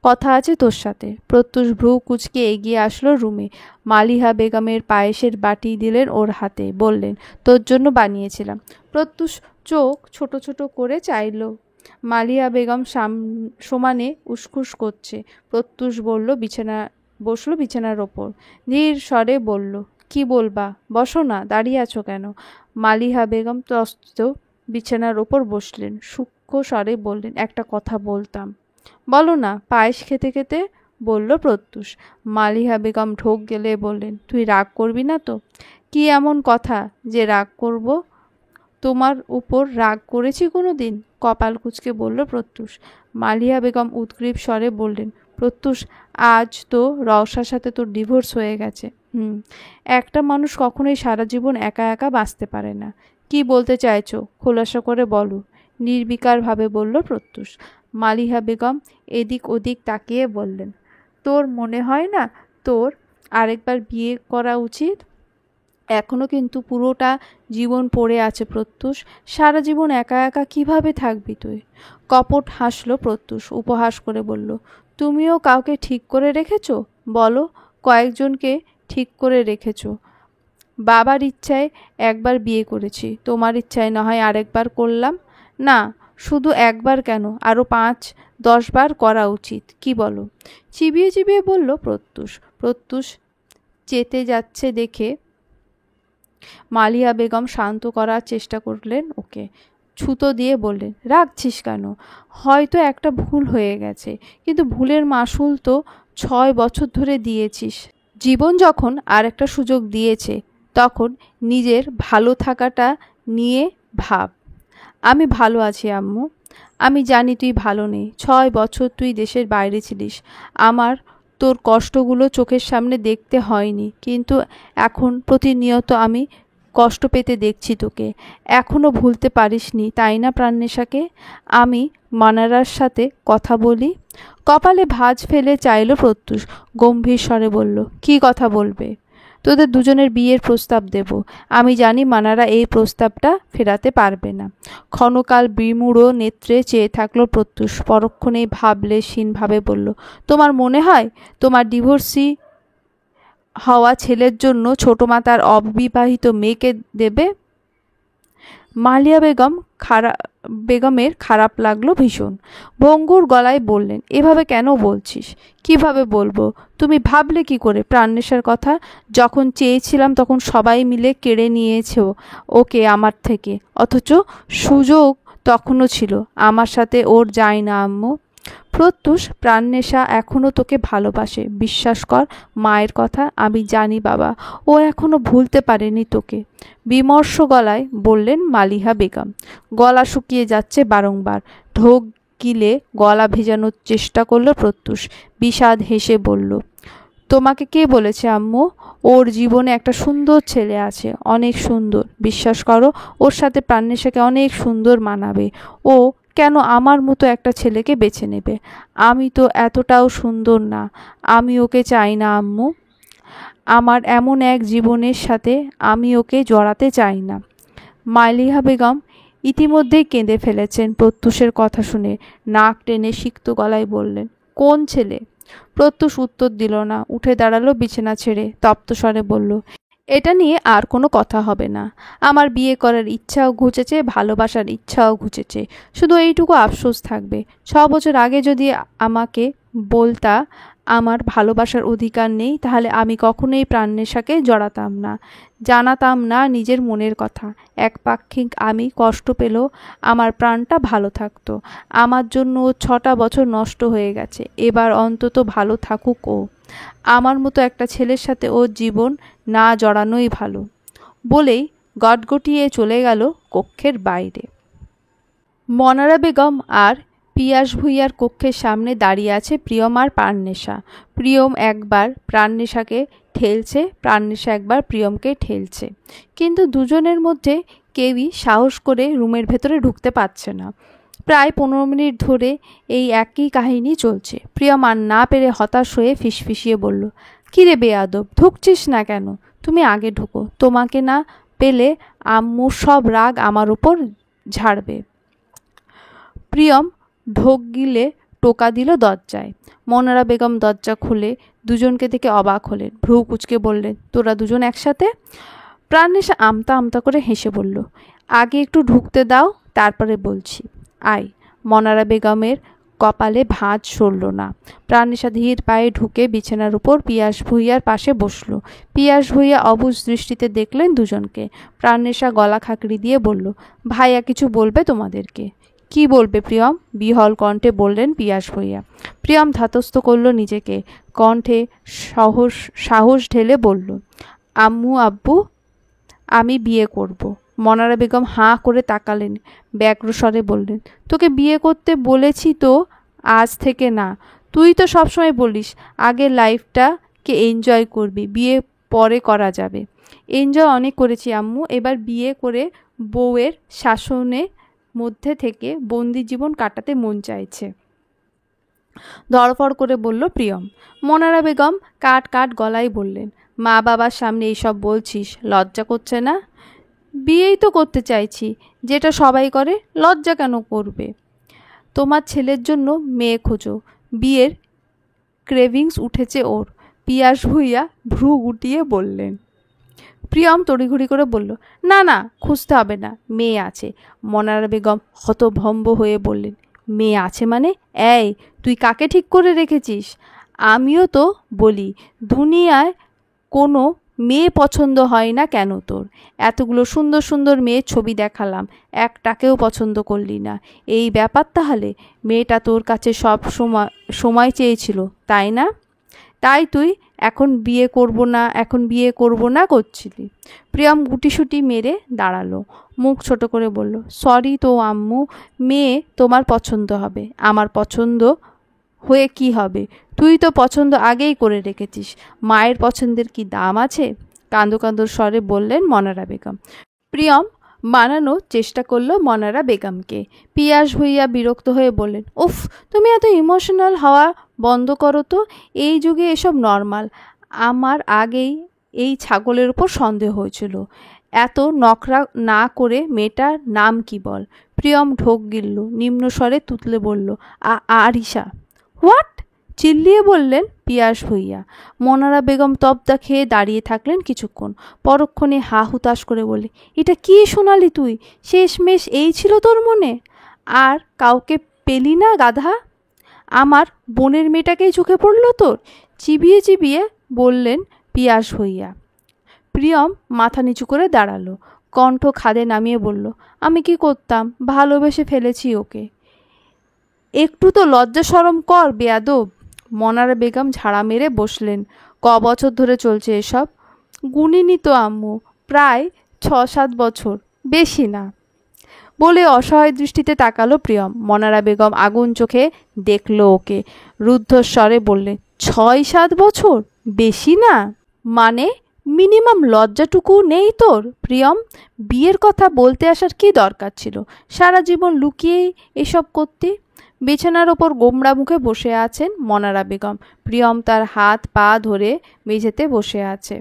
কথা আছে তোর সাথে। প্রত্যুষ ভ্রু কুচকে এগিয়ে আসলো রুমে। মালিহা বেগমের পায়েসের বাটি দিলেন ওর হাতে, বললেন, তোর জন্য বানিয়েছিলাম। প্রত্যুষ চোখ ছোট ছোট করে চাইল। মালিহা বেগম সমানে উসখুস করছে। প্রত্যুষ বসলো বিছানার ওপর। ধীর স্বরে বলল, কি বলবা? বসো না, দাঁড়িয়ে আছো কেন? মালিহা বেগম তস্ত বিছানার ওপর বসলেন। সূক্ষ্ম স্বরে বললেন, একটা কথা বলতাম। বলো না, পায়েস খেতে খেতে বলল প্রত্যুষ। মালিহা বেগম ঢোক গেলে বললেন, তুই রাগ করবি না তো? কি এমন কথা যে রাগ করব? তোমার উপর রাগ করেছি কোনো দিন? কপাল কুঁচকে বলল প্রত্যুষ। মালিহা বেগম উদ্গ্রীব স্বরে বললেন, প্রত্যুষ আজ তো রওশার সাথে তোর ডিভোর্স হয়ে গেছে। একটা মানুষ কখনোই সারা জীবন একা একা বাঁচতে পারে না। কি বলতে চাইছো খোলাসা করে বলো, নির্বিকারভাবে বলল প্রত্যুষ। মালিহা বেগম এদিক ওদিক তাকিয়ে বললেন, তোর মনে হয় না তোর আরেকবার বিয়ে করা উচিত? এখনো কিন্তু পুরোটা জীবন পড়ে আছে প্রত্যুষ। সারা জীবন একা একা কিভাবে থাকবি তুই? কপট হাসলো প্রত্যুষ, উপহাস করে বলল, তুমিও কাউকে ঠিক করে রেখেছো? বলো, কয়েকজনকে ঠিক করে রেখেছো। বাবার ইচ্ছায় একবার বিয়ে করেছি, তোমার ইচ্ছায় না হয় আরেকবার করলাম। না, শুধু একবার কেন, আরও 5-10 বার করা উচিত, কি বলো? চিবিয়ে চিবিয়ে বলল প্রত্যুষ। প্রত্যুষ চেতে যাচ্ছে দেখে মালিহা বেগম শান্ত করার চেষ্টা করলেন ওকে। ছুতো দিয়ে বললেন, রাখছিস কেন? হয়তো একটা ভুল হয়ে গেছে, কিন্তু ভুলের মাসুল তো 6 বছর ধরে দিয়েছিস। জীবন যখন আর একটা সুযোগ দিয়েছে, তখন নিজের ভালো থাকাটা নিয়ে ভাব। আমি ভালো আছি আম্মু। আমি জানি তুই ভালো নেই। 6 বছর তুই দেশের বাইরে ছিলিস। আমার তোর কষ্টগুলো চোখের সামনে দেখতে হয়নি, কিন্তু এখন প্রতিনিয়ত আমি কষ্ট পেতে দেখছি তোকে। এখনও ভুলতে পারিসনি তাই না প্রাণনেশাকে? আমি মানারার সাথে কথা বলি। কপালে ভাঁজ ফেলে চাইল প্রত্যুষ। গম্ভীর স্বরে বলল, কি কথা বলবে? তোদের দুজনের বিয়ের প্রস্তাব দেব। আমি জানি মানারা এই প্রস্তাবটা ফেরাতে পারবে না। ক্ষণকাল বিমূঢ় নেত্রে চেয়ে থাকলো প্রত্যুষ। পরক্ষণেই ভাবলেশীনভাবে বলল, তোমার মনে হয় তোমার ডিভোর্সি হওয়া ছেলের জন্য ছোট মা তার অবিবাহিত মেয়েকে দেবে? মালিয়া বেগমের খারাপ লাগলো ভীষণ। ভঙ্গুর গলায় বললেন, এভাবে কেন বলছিস? কিভাবে বলবো? তুমি ভাবলে কি করে প্রাণনেশার কথা? যখন চেয়েছিলাম তখন সবাই মিলে কেড়ে নিয়েছো ওকে আমার থেকে, অথচ সুযোগ তখনও ছিল। আমার সাথে ওর যায় না আম্মু। প্রত্যুষ, প্রাণনেশা এখনও তোকে ভালোবাসে, বিশ্বাস কর মায়ের কথা। আমি জানি বাবা, ও এখনও ভুলতে পারেনি তোকে, বিমর্ষ গলায় বললেন মালিহা বেগম। গলা শুকিয়ে যাচ্ছে বারংবার। ঢোক গিলে গলা ভেজানোর চেষ্টা করল প্রত্যুষ। বিষাদ হেসে বলল, তোমাকে কে বলেছে আম্মু? ওর জীবনে একটা সুন্দর ছেলে আছে, অনেক সুন্দর। বিশ্বাস করো, ওর সাথে প্রাণেশাকে অনেক সুন্দর মানাবে। ও কেন আমার মতো একটা ছেলেকে বেছে নেবে? আমি তো এতটাও সুন্দর না। আমি ওকে চাই না আম্মু। আমার এমন এক জীবনের সাথে আমি ওকে জড়াতে চাই না। মালিহা বেগম ইতিমধ্যেই কেঁদে ফেলেছেন প্রত্যুষের কথা শুনে। নাক টেনে সিক্ত গলায় বললেন, কোন ছেলে? প্রত্যুষ উত্তর দিল না, উঠে দাঁড়ালো বিছানা ছেড়ে, তপ্ত স্বরে বলল, এটা নিয়ে আর কোনো কথা হবে না। আমার বিয়ে করার ইচ্ছাও ঘুচেছে, ভালোবাসার ইচ্ছাও ঘুচেছে। শুধু এইটুকু আফসোস থাকবে, 6 বছর আগে যদি আমাকে বলতা আমার ভালোবাসার অধিকার নেই, তাহলে আমি কখনোই প্রাণেশাকে জড়াতাম না, জানাতাম না নিজের মনের কথা। একপাক্ষিক আমি কষ্ট পেলেও আমার প্রাণটা ভালো থাকতো। আমার জন্য ও 6টা বছর নষ্ট হয়ে গেছে, এবার অন্তত ভালো থাকুক ও। আমার মতো একটা ছেলের সাথে ওর জীবন না জড়ানোই ভালো। বলেই গটগটিয়ে চলে গেল কক্ষের বাইরে। মনারা বেগম আর পিয়াস ভূঁইয়ার কক্ষের সামনে দাঁড়িয়ে আছে প্রিয়ম আর প্রাণেশা। প্রিয়ম একবার প্রাণেশাকে ঠেলছে, প্রাণেশা একবার প্রিয়মকে ঠেলছে, কিন্তু দুজনের মধ্যে কেউই সাহস করে রুমের ভেতরে ঢুকতে পারছে না। প্রায় 15 মিনিট ধরে এই একই কাহিনী চলছে। প্রিয়ম আর না পেরে হতাশ হয়ে ফিসফিসিয়ে বলল, কিরে বেয়াদব, ঢুকছিস না কেন? তুমি আগে ঢুকো, তোমাকে না পেলে আম্মুর সব রাগ আমার উপর ঝাড়বে। প্রিয়ম ঢোক গিলে টোকা দিল দরজায়। মনোরা বেগম দরজা খুলে দুজনকে দেখে অবাক হলেন, ভ্রু কুচকে বললেন, তোরা দুজন একসাথে? প্রাণেশা আমতা আমতা করে হেসে বলল, আগে একটু ঢুকতে দাও, তারপরে বলছি। আয়। মনারা বেগমের কপালে ভাঁজ সরল না। প্রাণেশা ধীর পায়ে ঢুকে বিছানার উপর পিয়াস ভূঁইয়ার পাশে বসল। পিয়াস ভূঁইয়া অবুঝ দৃষ্টিতে দেখলেন দুজনকে। প্রাণেশা গলা খাকড়ি দিয়ে বলল, ভাইয়া কিছু বলবে তোমাদেরকে। কি বলবে প্রিয়ম? বিহল কণ্ঠে বললেন পিয়াস ভূঁইয়া। প্রিয়ম ধাতস্থ করল নিজেকে, কণ্ঠে সাহস ঢেলে বলল, আম্মু আব্বু, আমি বিয়ে করব। মনারা বেগম হাঁ করে তাকালেন, ব্যগ্র স্বরে বললেন, তোকে বিয়ে করতে বলেছি তো, আজ থেকে না। তুই তো সবসময় বলিস আগে লাইফটাকে এনজয় করবি, বিয়ে পরে করা যাবে। এনজয় অনেক করেছি আম্মু, এবার বিয়ে করে বউয়ের শাসনে মধ্যে থেকে বন্দি জীবন কাটাতে মন চাইছে, ধড়ফড় করে বলল প্রিয়ম। মনারা বেগম কাট কাট গলায় বললেন, মা বাবার সামনে এইসব বলছিস, লজ্জা করছে না? বিয়েই তো করতে চাইছি, যেটা সবাই করে, লজ্জা কেন করবে? তোমার ছেলের জন্য মেয়ে খোঁজো, বিয়ের ক্রেভিংস উঠেছে ওর। পিয়াস ভূঁইয়া ভ্রু গুটিয়ে বললেন। প্রিয়ম তড়িঘড়ি করে বলল, না না, খুঁজতে হবে না, মেয়ে আছে। মনারা বেগম হতভম্ব হয়ে বললেন, মেয়ে আছে মানে? এই, তুই কাকে ঠিক করে রেখেছিস? আমিও তো বলি, দুনিয়ায় কোনো মেয়ে পছন্দ হয় না কেন তোর? এতগুলো সুন্দর সুন্দর মেয়ের ছবি দেখালাম, একটাকেও পছন্দ করলি না। এই ব্যাপার তাহলে? মেয়েটা তোর কাছে সব সময় চেয়েছিল, তাই না? তাই তুই এখন বিয়ে করব না করছিলি। প্রিয়ম গুটিসুটি মেরে দাঁড়ালো, মুখ ছোট করে বলল, সরি তো আম্মু, মেয়ে তোমার পছন্দ হবে, আমার পছন্দ হয়ে কি হবে? তুই তো পছন্দ আগেই করে রেখেছিস, মায়ের পছন্দের কি দাম আছে? কাঁদো কাঁদো স্বরে বললেন মনারা বেগম। প্রিয়ম মানানোর চেষ্টা করলো মনারা বেগমকে। পিয়াস ভূঁইয়া বিরক্ত হয়ে বললেন, উফ, তুমি এত ইমোশনাল হওয়া বন্ধ করো তো, এই যুগে এসব নর্মাল। আমার আগেই এই ছাগলের উপর সন্দেহ হয়েছিল। এত নখরা না করে মেয়েটার নাম কি বল? প্রিয়ম ঢোক গিলল, নিম্নস্বরে তুতলে বলল, আরিশা। হোয়াট? চিল্লিয়ে বললেন পিয়াস ভূঁইয়া। মনারা বেগম তবদা খেয়ে দাঁড়িয়ে থাকলেন কিছুক্ষণ, পরক্ষণে হা হুতাশ করে বললেন, এটা কি শোনালি তুই? শেষমেশ এই ছিল তোর মনে? আর কাউকে পেলি না গাধা? আমার বোনের মেয়েটাকেই চোখে পড়ল তোর? চিবিয়ে চিবিয়ে বললেন পিয়াস ভূঁইয়া। প্রিয়ম মাথা নিচু করে দাঁড়ালো, কণ্ঠ খাদে নামিয়ে বলল, আমি কি করতাম, ভালোবেসে ফেলেছি ওকে। একটু তো লজ্জা শরম কর বেয়াদব। মনারা বেগম ঝাড়া মেরে বসলেন। বছর ধরে চলছে এসব? গুনিনি তো আম্মু, প্রায় 6-7 বছর, বেশি না। বলে অসহায় দৃষ্টিতে তাকালো প্রিয়ম। মনারা বেগম আগুন চোখে দেখল ওকে, রুদ্ধস্বরে বললেন, 6-7 বছর? বেশি না? মানে মিনিমাম লজ্জাটুকু নেই তোর? প্রিয়ম, বিয়ের কথা বলতে আসার কি দরকার ছিল? সারা জীবন লুকিয়েই এসব করতে। বিছানার ওপর গোমড়া মুখে বসে আছেন মনারা বেগম। প্রিয়ম তার হাত পা ধরে মেঝেতে বসে আছে।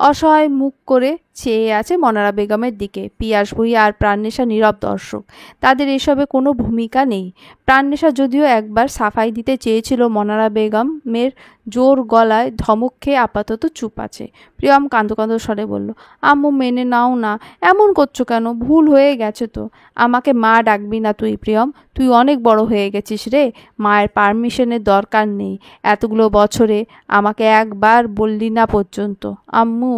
অসহায় মুখ করে চেয়ে আছে মনারা বেগমের দিকে। পিয়াস ভূঁইয়া আর প্রাণনেশা নীরব দর্শক। তাদের এসবে কোনো ভূমিকা নেই। প্রাণনেশা যদিও একবার সাফাই দিতে চেয়েছিল মনারা বেগমের জোর গলায় ধমক খেয়ে আপাতত চুপ আছে। প্রিয়ম কাঁদো কাঁদো স্বরে বলল, আম্মু মেনে নাও না, এমন করছো কেন? ভুল হয়ে গেছে তো। আমাকে মা ডাকবি না তুই প্রিয়ম, তুই অনেক বড় হয়ে গেছিস রে। মায়ের পারমিশনের দরকার নেই। এতগুলো বছরে আমাকে একবার বললি না পর্যন্ত। আম্মু,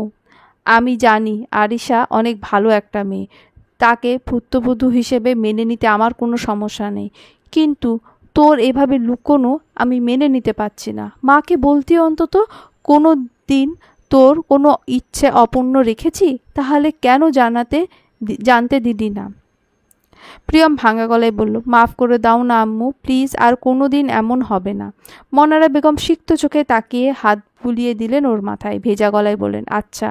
আমি জানি আরিশা অনেক ভালো একটা মেয়ে, তাকে পুত্রবধূ হিসেবে মেনে নিতে আমার কোনো সমস্যা নেই, কিন্তু তোর এভাবে লুকোনো আমি মেনে নিতে পারছি না। মাকে বলতি অন্তত। কোনো দিন তোর কোনো ইচ্ছে অপূর্ণ রেখেছি? তাহলে কেন জানতে দিলি না? প্রিয়ম ভাঙা গলায় বলল, মাফ করে দাও না আম্মু, প্লিজ, আর কোনো দিন এমন হবে না। মনারা বেগম সিক্ত চোখে তাকিয়ে হাত বুলিয়ে দিলেন ওর মাথায়। ভেজা গলায় বললেন, আচ্ছা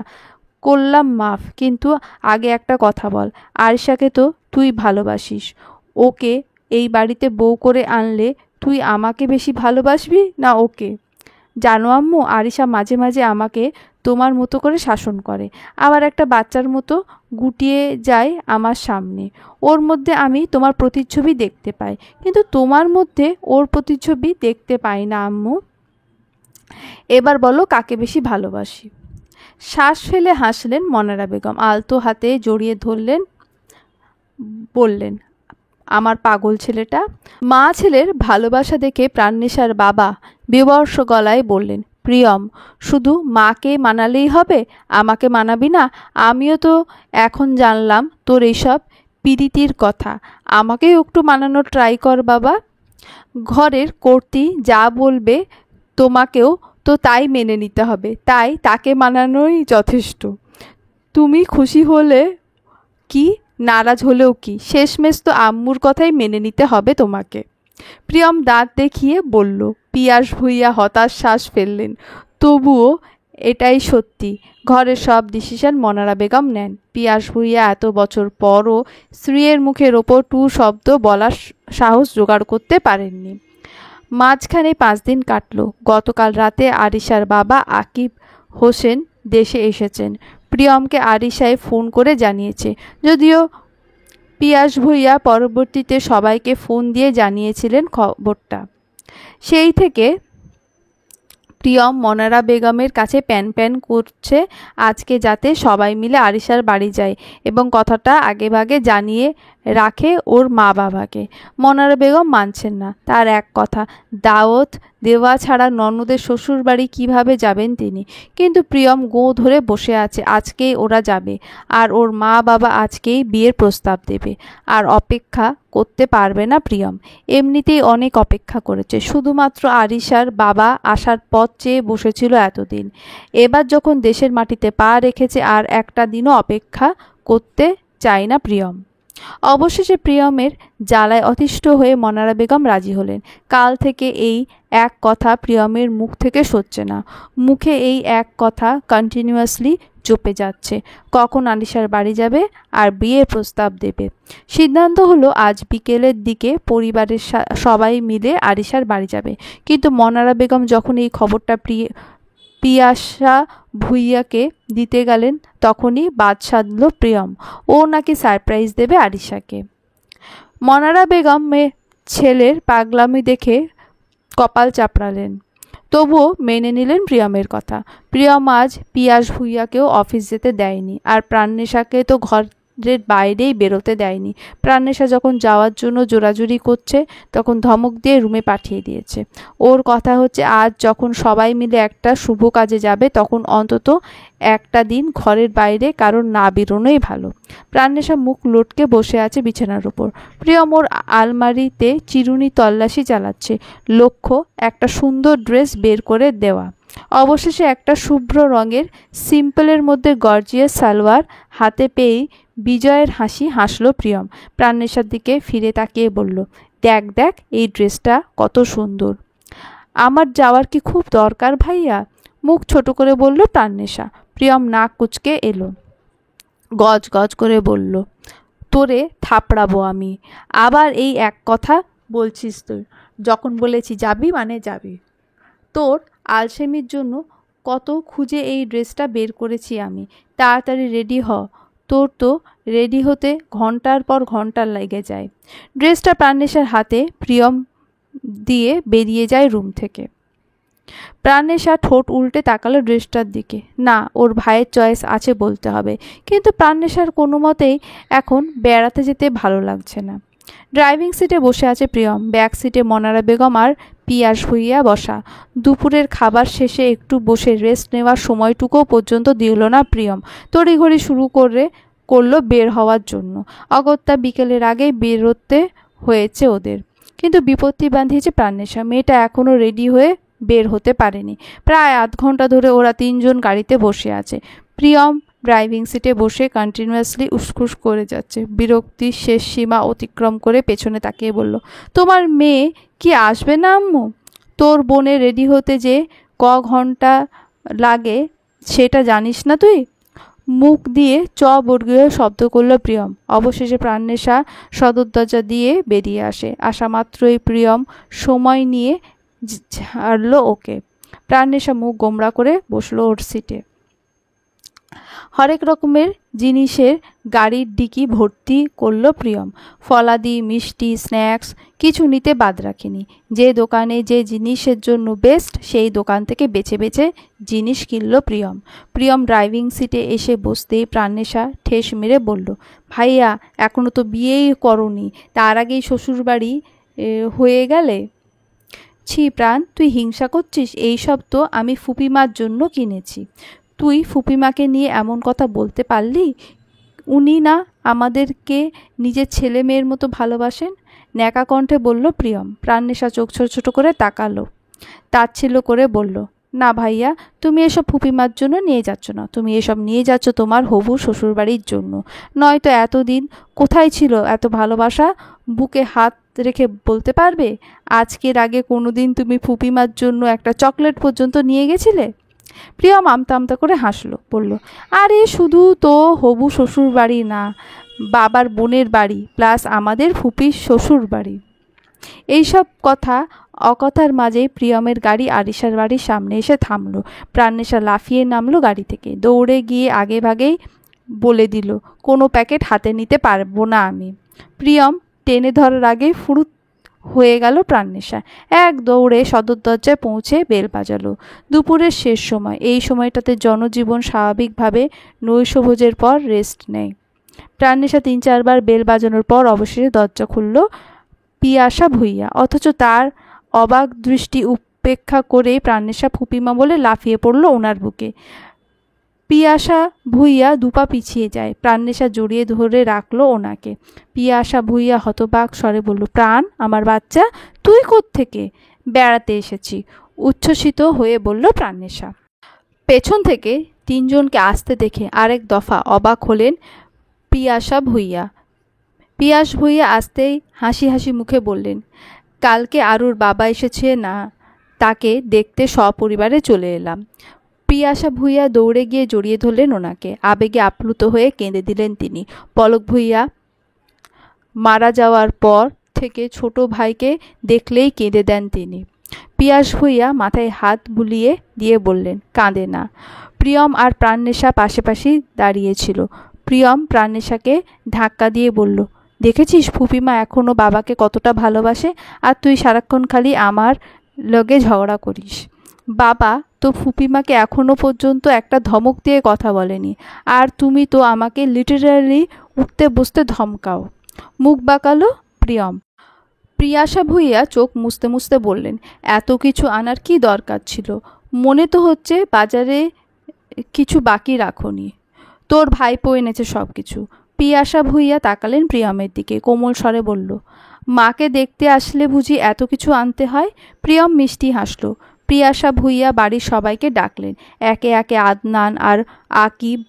করলাম মাফ, কিন্তু আগে একটা কথা বল, আরিশাকে তো তুই ভালোবাসিস। ওকে এই বাড়িতে বউ করে আনলে তুই আমাকে বেশি ভালোবাসবি না ওকে? জানো আম্মু, আরিশা মাঝে মাঝে আমাকে তোমার মতো করে শাসন করে, আবার একটা বাচ্চার মতো গুটিয়ে যায় আমার সামনে। ওর মধ্যে আমি তোমার প্রতিচ্ছবি দেখতে পাই, কিন্তু তোমার মধ্যে ওর প্রতিচ্ছবি দেখতে পাই না আম্মু। এবার বলো কাকে বেশি ভালোবাসি? শ্বাস ফেলে হাসলেন মনারা বেগম, আলতো হাতে জড়িয়ে ধরলেন, বললেন, আমার পাগল ছেলেটা। মা ছেলের ভালোবাসা দেখে প্রাণনেশার বাবা বিবর্ষ গলায় বললেন, প্রিয়ম, শুধু মাকে মানালেই হবে? আমাকে মানাবি না? আমিও তো এখন জানলাম তোর এইসব পিরিতির কথা। আমাকেও একটু মানানোর ট্রাই কর বাবা। ঘরের কর্ত্রী যা বলবে তোমাকেও তো তাই মেনে নিতে হবে, তাই তাকে মানানোই যথেষ্ট। তুমি খুশি হলে কি, নারাজ হলেও কি, শেষমেশ তো আম্মুর কথাই মেনে নিতে হবে তোমাকে। প্রিয়ম দাঁত দেখিয়ে বলল। পিয়াস ভূঁইয়া হতাশ শ্বাস ফেললেন। তবুও এটাই সত্যি, ঘরের সব ডিসিশন মনারা বেগম নেন। পিয়াস ভূঁইয়া এত বছর পরও স্ত্রীর মুখের ওপর টু শব্দ বলার সাহস জোগাড় করতে পারেননি। মাঝখানে 5 দিন কাটল। গতকাল রাতে আরিশার বাবা আকিব হোসেন দেশে এসেছেন। প্রিয়মকে আরিশায় ফোন করে জানিয়েছে, যদিও পিয়াস ভূঁইয়া পরবর্তীতে সবাইকে ফোন দিয়ে জানিয়েছিলেন খবরটা। সেই থেকে প্রিয়ম মনারা বেগমের কাছে প্যান প্যান করছে আজকে যাতে সবাই মিলে আরিশার বাড়ি যায় এবং কথাটা আগেভাগে জানিয়ে রাখে ওর মা বাবাকে। মনারা বেগম মানছেন না। তার এক কথা, দাওয়াত দেওয়া ছাড়া ননদের শ্বশুর বাড়ি কীভাবে যাবেন তিনি। কিন্তু প্রিয়ম গো ধরে বসে আছে, আজকেই ওরা যাবে, আর ওর মা বাবা আজকেই বিয়ের প্রস্তাব দেবে। আর অপেক্ষা করতে পারবে না প্রিয়ম। এমনিতেই অনেক অপেক্ষা করেছে, শুধুমাত্র আরিশার বাবা আসার পথ চেয়ে বসেছিল এতদিন। এবার যখন দেশের মাটিতে পা রেখেছে, আর একটা দিনও অপেক্ষা করতে চায় না প্রিয়ম। অবশেষে প্রিয়মের জ্বালায় অতিষ্ঠ হয়ে মনারা বেগম রাজি হলেন। কাল থেকে এই এক কথা প্রিয়মের মুখ থেকে সরছে না। মুখে এই এক কথা কন্টিনিউয়াসলি চপে যাচ্ছে, কখন আরিশার বাড়ি যাবে আর বিয়ের প্রস্তাব দেবে। সিদ্ধান্ত হলো আজ বিকেলের দিকে পরিবারের সবাই মিলে আরিশার বাড়ি যাবে। কিন্তু মনারা বেগম যখন এই খবরটা পিয়াসা ভূঁইয়াকে দিতে গেলেন, তখনই বাদ সাধল প্রিয়ম। ও নাকি সারপ্রাইজ দেবে আরিশাকে। মনারা বেগমের ছেলের পাগলামি দেখে কপাল চাপড়ালেন, তবুও মেনে নিলেন প্রিয়মের কথা। প্রিয়ম আজ পিয়াস ভূঁইয়াকেও অফিস যেতে দেয়নি, আর প্রাণনেশাকে তো ঘরের বাইরেই বেরোতে দেয়নি। প্রাণনেশা যখন যাওয়ার জন্য জোরাজুরি করছে, তখন ধমক দিয়ে রুমে পাঠিয়ে দিয়েছে। ওর কথা হচ্ছে, আজ যখন সবাই মিলে একটা শুভ কাজে যাবে, তখন অন্তত একটা দিন ঘরের বাইরে কারণ না বেরোনোই ভালো। প্রাণনেশা মুখ লটকে বসে আছে বিছানার উপর। প্রিয়ম ওর আলমারিতে চিরুনি তল্লাশি চালাচ্ছে, লক্ষ্য একটা সুন্দর ড্রেস বের করে দেওয়া। অবশেষে একটা শুভ্র রঙের সিম্পলের মধ্যে গর্জিয়াস সালোয়ার হাতে পেয়েই বিজয়ের হাসি হাসল প্রিয়ম। প্রাণনেশার দিকে ফিরে তাকিয়ে বলল, দেখ দেখ এই ড্রেসটা কত সুন্দর। আমার যাওয়ার কি খুব দরকার ভাইয়া? মুখ ছোট করে বলল প্রাণেশা। প্রিয়ম নাক কুঁচকে এলো, গজ গজ করে বলল, তোরে থাপড়াবো আমি। আবার এই এক কথা বলছিস তুই? যখন বলেছি যাবি মানে যাবি। তোর আলসেমির জন্য কত খুঁজে এই ড্রেসটা বের করেছি আমি। তাড়াতাড়ি রেডি হ, তোর তো রেডি হতে ঘন্টার পর ঘন্টা লেগে যায়। ড্রেসটা প্রাণেশার হাতে প্রিয়ম দিয়ে বেরিয়ে যায় রুম থেকে। প্রাণেশা ঠোঁট উল্টে তাকালো ড্রেসটার দিকে। না, ওর ভাইয়ের চয়েস আছে বলতে হবে, কিন্তু প্রাণেশার কোনো মতেই এখন বেড়াতে যেতে ভালো লাগছে না। ড্রাইভিং সিটে বসে আছে প্রিয়ম, ব্যাক সিটে মনারা বেগম আর পিয়াস ভুইয়া বসা। দুপুরের খাবার শেষে একটু বসে রেস্ট নেওয়ার সময়টুকুও পর্যন্ত দিল না প্রিয়ম। তড়িঘড়ি শুরু করলো বের হওয়ার জন্য। অগত্যা বিকেলের আগেই বেরোতে হয়েছে ওদের। কিন্তু বিপত্তি বাঁধিয়েছে প্রাণেশা। মেয়েটা এখনও রেডি হয়ে বের হতে পারেনি। প্রায় আধ ঘন্টা ধরে ওরা তিনজন গাড়িতে বসে আছে। প্রিয়ম ড্রাইভিং সিটে বসে কন্টিনিউয়াসলি উসখুস করে যাচ্ছে। বিরক্তির শেষ সীমা অতিক্রম করে পেছনে তাকিয়ে বলল, তোমার মেয়ে কি আসবে না আম্মু? তোর বোনে রেডি হতে যে ঘন্টা লাগে সেটা জানিস না তুই? মুখ দিয়ে বর্গীয় শব্দ করল প্রিয়ম। অবশেষে প্রাণেশা সদর দরজা দিয়ে বেরিয়ে আসা মাত্রই প্রিয়ম সময় নিয়ে ছাড়ল ওকে। প্রাণেশা মুখ গোমড়া করে বসলো ওর সিটে। হরেক রকমের জিনিসের গাড়ির ডিকি ভর্তি করলো প্রিয়ম। ফলাদি, মিষ্টি, স্ন্যাক্স কিছু নিতে বাদ রাখেনি। যে দোকানে যে জিনিসের জন্য বেস্ট সেই দোকান থেকে বেছে বেছে জিনিস কিনল প্রিয়ম। প্রিয়ম ড্রাইভিং সিটে এসে বসতেই প্রাণেশা ঠেস মেরে বলল, ভাইয়া এখনো তো বিয়েই করনি, তার আগেই শ্বশুরবাড়ি হয়ে গেলে? ছি প্রাণ, তুই হিংসা করছিস? এইসব তো আমি ফুপিমার জন্য কিনেছি। তুই ফুপিমাকে নিয়ে এমন কথা বলতে পারলি? উনি না আমাদেরকে নিজের ছেলে মেয়ের মতো ভালোবাসেন? ন্যাকা কণ্ঠে বলল প্রিয়ম। প্রাণেশা চোখ ছোট ছোট করে তাকালো, তাচ্ছিল্য করে বলল, না ভাইয়া, তুমি এসব ফুপিমার জন্য নিয়ে যাচ্ছ না, তুমি এসব নিয়ে যাচ্ছ তোমার হবু শ্বশুরবাড়ির জন্য। নয়তো এতদিন কোথায় ছিল এত ভালোবাসা? বুকে হাত রেখে বলতে পারবে আজকের আগে কোনো দিন তুমি ফুপিমার জন্য একটা চকলেট পর্যন্ত নিয়ে গেছিলে? প্রিয়ম আমতা আমতা করে হাসলো, বলল, আরে শুধু তো হবু শ্বশুর বাড়ি না, বাবার বোনের বাড়ি প্লাস আমাদের ফুপির শ্বশুর বাড়ি। এইসব অকথার মাঝেই প্রিয়মের গাড়ি আরিশার বাড়ির সামনে এসে থামলো। প্রাণেশা লাফিয়ে নামলো গাড়ি থেকে, দৌড়ে গিয়ে আগে ভাগেই বলে দিল, কোনো প্যাকেট হাতে নিতে পারবো না আমি। প্রিয়ম টেনে ধরার আগেই ফুরুত হয়ে গেল প্রাণেশা। এক দৌড়ে সদর দরজায় পৌঁছে বেল বাজালো। দুপুরের শেষ সময়, এই সময়টাতে জনজীবন স্বাভাবিকভাবে নৈশভোজের পর রেস্ট নেয়। প্রাণেশা 3-4 বার বেল বাজানোর পর অবশেষে দরজা খুলল পিয়াসা ভুইয়া। অথচ তার অবাক দৃষ্টি উপেক্ষা করেই প্রাণেশা ফুপিমা বলে লাফিয়ে পড়ল ওনার বুকে। পিয়াসা ভুইয়া দুপা পিছিয়ে যায়। প্রাণেশা জড়িয়ে ধরে রাখলো ওনাকে। পিয়াসা ভুইয়া হতবাক স্বরে বলল, প্রাণ আমার বাচ্চা, তুই কোত্থেকে? বেড়াতে এসেছি, উচ্ছ্বসিত হয়ে বলল প্রাণেশা। পেছন থেকে তিনজনকে আসতে দেখে আরেক দফা অবাক হলেন পিয়াসা ভুইয়া। পিয়াস ভুইয়া আসতেই হাসি হাসি মুখে বললেন, কালকে আরুর বাবা এসেছে না, তাকে দেখতে সপরিবারে চলে এলাম। পিয়াসা ভুইয়া দৌড়ে গিয়ে জড়িয়ে ধরলেন ওনাকে। আবেগে আপ্লুত হয়ে কেঁদে দিলেন তিনি। পলক ভুইয়া মারা যাওয়ার পর থেকে ছোট ভাইকে দেখলেই কেঁদে দেন তিনি। পিয়াস ভুইয়া মাথায় হাত বুলিয়ে দিয়ে বললেন, কাঁদে না। প্রিয়ম আর প্রাণেশা পাশাপাশি দাঁড়িয়েছিল। প্রিয়ম প্রাণেশাকে ধাক্কা দিয়ে বলল, দেখেছিস ফুপিমা এখনও বাবাকে কতটা ভালোবাসে, আর তুই সারাক্ষণ খালি আমার লগে ঝগড়া করিস। বাবা তো ফুপিমাকে এখনও পর্যন্ত একটা ধমক দিয়ে কথা বলেনি, আর তুমি তো আমাকে লিটারালি উঠতে বসতে ধমকাও। মুখ বাঁকালো প্রিয়ম। পিয়াসা ভুইয়া চোখ মুছতে মুছতে বললেন, এত কিছু আনার কি দরকার ছিল? মনে তো হচ্ছে বাজারে কিছু বাকি রাখোনি। তোর ভাইপো এনেছে সব কিছু। পিয়াসা ভুইয়া তাকালেন প্রিয়মের দিকে, কোমল স্বরে বলল, মাকে দেখতে আসলে বুঝি এত কিছু আনতে হয়? প্রিয়ম মিষ্টি হাসল। পিয়াসা ভুইয়া বাড়ির সবাইকে ডাকলেন। একে একে আদনান আর আকিব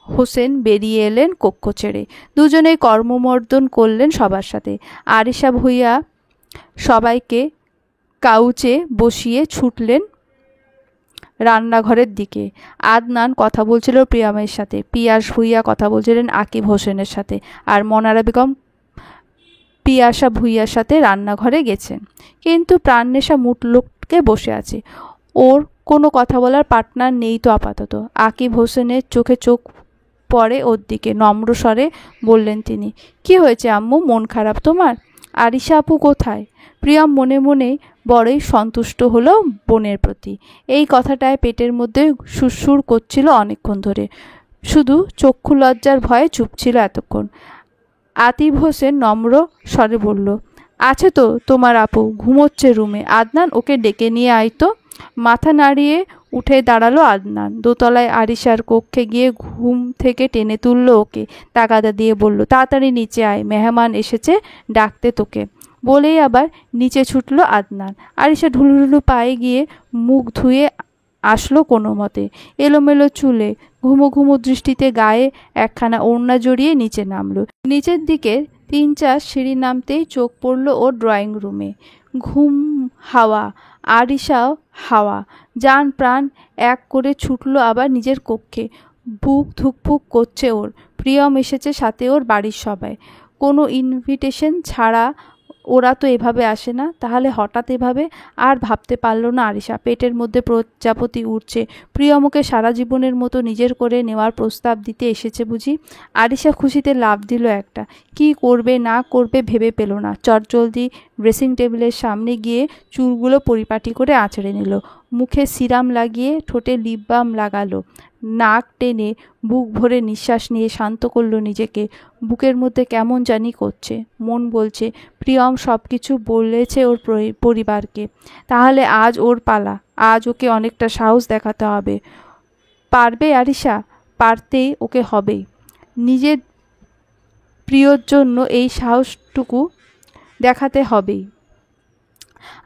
হোসেন বেরিয়ে এলেন কক্ষ ছেড়ে। দুজনেই কর্মমর্দন করলেন সবার সাথে। আরিশা ভুইয়া সবাইকে কাউচে বসিয়ে ছুটলেন রান্নাঘরের দিকে। আদনান কথা বলছিল প্রিয়মের সাথে, পিয়াস ভুইয়া কথা বলছিলেন আকিব হোসেনের সাথে, আর মনারা বেগম পিয়াসা ভুইয়ার সাথে রান্নাঘরে গেছেন। কিন্তু প্রাণনেশা মুটলুককে বসে আছে। ওর কোনো কথা বলার পার্টনার নেই তো আপাতত। আকিব হোসেনের চোখে চোখ পড়ে ওর দিকে। নম্র স্বরে বললেন তিনি, কি হয়েছে আম্মু, মন খারাপ তোমার? আরিশা আপু কোথায়? প্রিয়ম মনে মনে বড়ই সন্তুষ্ট হলো বোনের প্রতি। এই কথাটায় পেটের মধ্যে সুরসুর করছিল অনেকক্ষণ ধরে। শুধু চক্ষু লজ্জার ভয়ে চুপ ছিল এতক্ষণ। আতিফ হোসেন নম্র স্বরে বলল, আছে তো তোমার আপু, ঘুমোচ্ছে রুমে। আদনান, ওকে ডেকে নিয়ে আয় তো। মাথা নাড়িয়ে উঠে দাঁড়ালো আদনান। দোতলায় আরিশার কক্ষে গিয়ে ঘুম থেকে টেনে তুলল ওকে, তাগাদা দিয়ে বলল, তাড়াতাড়ি নিচে আয়, মেহমান এসেছে ডাকতে তোকে। বলেই আবার নিচে ছুটল আদনান। আরিশা ঢুলুঢুলু পায়ে গিয়ে মুখ ধুয়ে আসলো কোনো মতে। এলোমেলো চুলে ঘুমো ঘুমো দৃষ্টিতে গায়ে একখানা ওড়না জড়িয়ে নিচে নামলো। নিচের দিকে 3-4 সিঁড়ি নামতেই চোখ পড়ল ওর ড্রয়িং রুমে। ঘুম হাওয়া, আরিশাও হাওয়া। জান প্রাণ এক করে ছুটলো আবার নিজের কক্ষে। বুক ধুকপুক করছে ওর। প্রিয়ম এসেছে, সাথে ওর বাড়ির সবাই। কোনো ইনভিটেশন ছাড়া ওরা তো এভাবে আসে না, তাহলে হঠাৎ এভাবে? আর ভাবতে পারল না আরিশা। পেটের মধ্যে প্রজাপতি উঠছে। প্রিয়মকে সারা জীবনের মতো নিজের করে নেওয়ার প্রস্তাব দিতে এসেছে বুঝি। আরিশা খুশিতে লাফ দিল একটা। কি করবে না করবে ভেবে পেল না। চটজলদি ড্রেসিং টেবিলের সামনে গিয়ে চুলগুলো পরিপাটি করে আঁচড়ে নিল। মুখে সিরাম লাগিয়ে ঠোঁটে লিপ বাম লাগালো। নাক টেনে বুক ভরে নিঃশ্বাস নিয়ে শান্ত করলো নিজেকে। বুকের মধ্যে কেমন জানি করছে। মন বলছে প্রিয়ম সব কিছু বলেছে ওর পরিবারকে, তাহলে আজ ওর পালা। আজ ওকে অনেকটা সাহস দেখাতে হবে। পারবে আরিশা? পারতেই ওকে হবেই। নিজের প্রিয়র জন্য এই সাহসটুকু দেখাতে হবেই।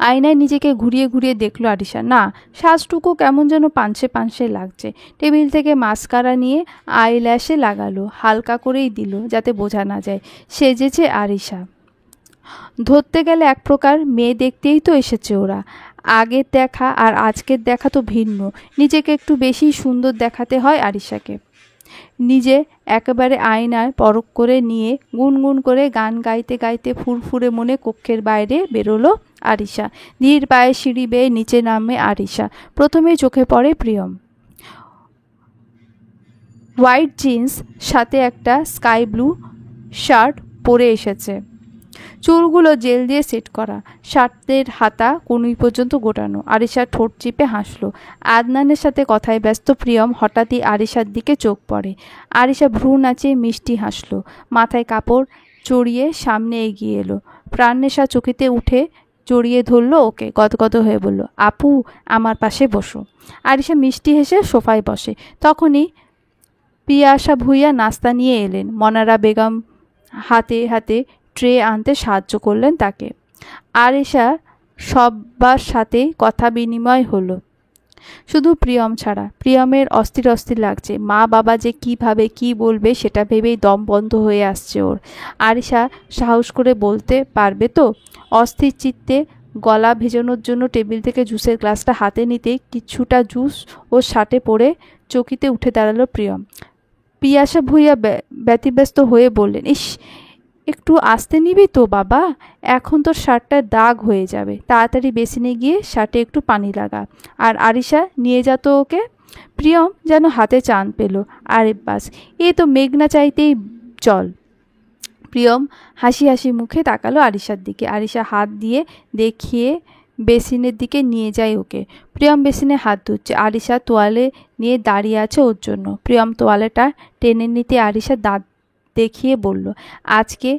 আয়নায় নিজেকে ঘুরিয়ে ঘুরিয়ে দেখলো আরিশা। না, শ্বাসটুকু কেমন যেন পানসে পানসে লাগছে। টেবিল থেকে মাস্কারা নিয়ে আইল্যাশে লাগালো, হালকা করেই দিল যাতে বোঝা না যায়। সেজেছে আরিশা। ধরতে গেলে এক প্রকার মেয়ে দেখতেই তো এসেছে ওরা। আগের দেখা আর আজকের দেখা তো ভিন্ন। নিজেকে একটু বেশি সুন্দর দেখাতে হয় আরিশাকে। নিজে একেবারে আয়নায় পরখ করে নিয়ে গুনগুন করে গান গাইতে গাইতে ফুরফুরে মনে কক্ষের বাইরে বেরোলো আরিশা। ধীর পায়ে সিঁড়ি বেয়ে নিচে নামে আরিশা। প্রথমেই চোখে পড়ে প্রিয়ম। হোয়াইট জিন্স সাথে একটা স্কাই ব্লু শার্ট পরে এসেছে। চুলগুলো জেল দিয়ে সেট করা, শার্টের হাতা কনুই পর্যন্ত গোটানো। আরিশা ঠোঁট চিপে হাসলো। আদনানের সাথে কথায় ব্যস্ত প্রিয়ম হঠাৎই আরিশার দিকে চোখ পড়ে। আরিশা ভ্রু নাচিয়ে মিষ্টি হাসলো। মাথায় কাপড় চড়িয়ে সামনে এগিয়ে এলো। প্রাণনেশা চকিতে উঠে জড়িয়ে ধরলো ওকে। গদগদ হয়ে বলল, আপু আমার পাশে বসো। আরিশা মিষ্টি হেসে সোফায় বসে। তখনই পিয়াসা ভুইয়া নাস্তা নিয়ে এলেন। মনারা বেগম হাতে হাতে ট্রে আনতে সাহায্য করলেন তাকে। আরিশা সবার সাথেই কথা বিনিময় হলো, শুধু প্রিয়ম ছাড়া। প্রিয়মের অস্থির অস্থির লাগছে। মা বাবা যে কীভাবে কি বলবে সেটা ভেবেই দম বন্ধ হয়ে আসছে ওর। আরিশা সাহস করে বলতে পারবে তো? অস্থির চিত্তে গলা ভেজানোর জন্য টেবিল থেকে জুসের গ্লাসটা হাতে নিতেই কিছুটা জুস ও শার্টে পড়ে চকিতে উঠে দাঁড়ালো প্রিয়ম। পিয়াসা ভুইয়া ব্যতিব্যস্ত হয়ে বললেন, ইস, একটু আস্তে নিবি তো বাবা, এখন তোর শার্টটা দাগ হয়ে যাবে। তাড়াতাড়ি বেসিনে গিয়ে শার্টে একটু পানি লাগা। আর আরিশা নিয়ে যা তো ওকে। প্রিয়ম যেন হাতে চাঁদ পেল। আরে বাস, এ তো মেঘনা চাইতেই চল। প্রিয়ম হাসি হাসি মুখে তাকালো আরিশার দিকে। আরিশা হাত দিয়ে দেখিয়ে বেসিনের দিকে নিয়ে যায় ওকে। প্রিয়ম বেসিনে হাত ধুচ্ছে। আরিশা তোয়ালে নিয়ে দাঁড়িয়ে আছে ওর জন্য। প্রিয়ম তোয়ালেটা টেনে নিতে আরিশা দাঁত দেখিয়ে বলল, আজকে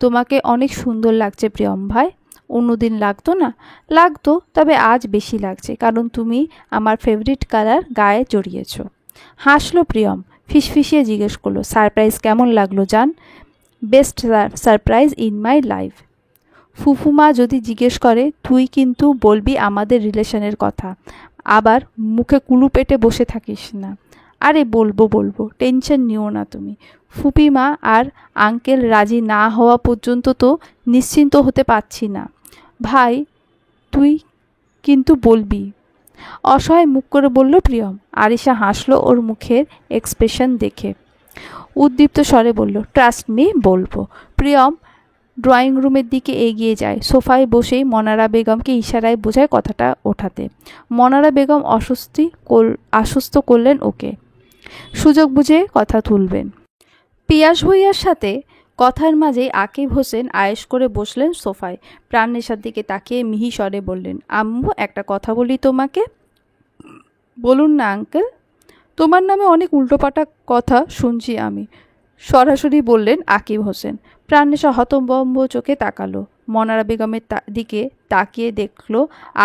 তোমাকে অনেক সুন্দর লাগছে প্রিয়ম ভাই। অন্যদিন লাগতো না? লাগতো, তবে আজ বেশি লাগছে, কারণ তুমি আমার ফেভারিট কালার গায়ে জড়িয়েছ। হাসলো প্রিয়ম। ফিসফিসিয়ে জিজ্ঞেস করলো, সারপ্রাইজ কেমন লাগলো জান? Best surprise in my life. ফুফুমা যদি জিজ্ঞেস করে তুই কিন্তু বলবি আমাদের রিলেশনের কথা। আবার মুখে কুলু পেটে বসে থাকিস না। আরে বলবো বলবো, টেনশন নিও না তুমি। ফুপিমা আর আঙ্কেল রাজি না হওয়া পর্যন্ত তো নিশ্চিন্ত হতে পারছি না। ভাই তুই কিন্তু বলবি। অসহায় মুখ করে বলল প্রিয়ম। আরিশা হাসলো ওর মুখের এক্সপ্রেশন দেখে। উদ্দীপ্ত স্বরে বলল, ট্রাস্ট মি, বলবো। প্রিয়ম ড্রয়িং রুমের দিকে এগিয়ে যায়। সোফায় বসেই মনারা বেগমকে ইশারায় বোঝায় কথাটা ওঠাতে। মনারা বেগম আশ্বস্ত করলেন ওকে, সুযোগ বুঝে কথা তুলবেন। পিয়াস ভুঁইয়ার সাথে কথার মাঝেই আকিব হোসেন আয়েশ করে বসলেন সোফায়। প্রাণনেশার দিকে তাকিয়ে মিহি স্বরে বললেন, আম্মু একটা কথা বলি তোমাকে। বলুন না আঙ্কেল, তোমার নামে অনেক উল্টোপাল্টা কথা শুনছি আমি, সরাসরি বললেন আকিব হোসেন। প্রাণনেশা হতভম্ব চোখে তাকালো। মনারা বেগমের দিকে তাকিয়ে দেখল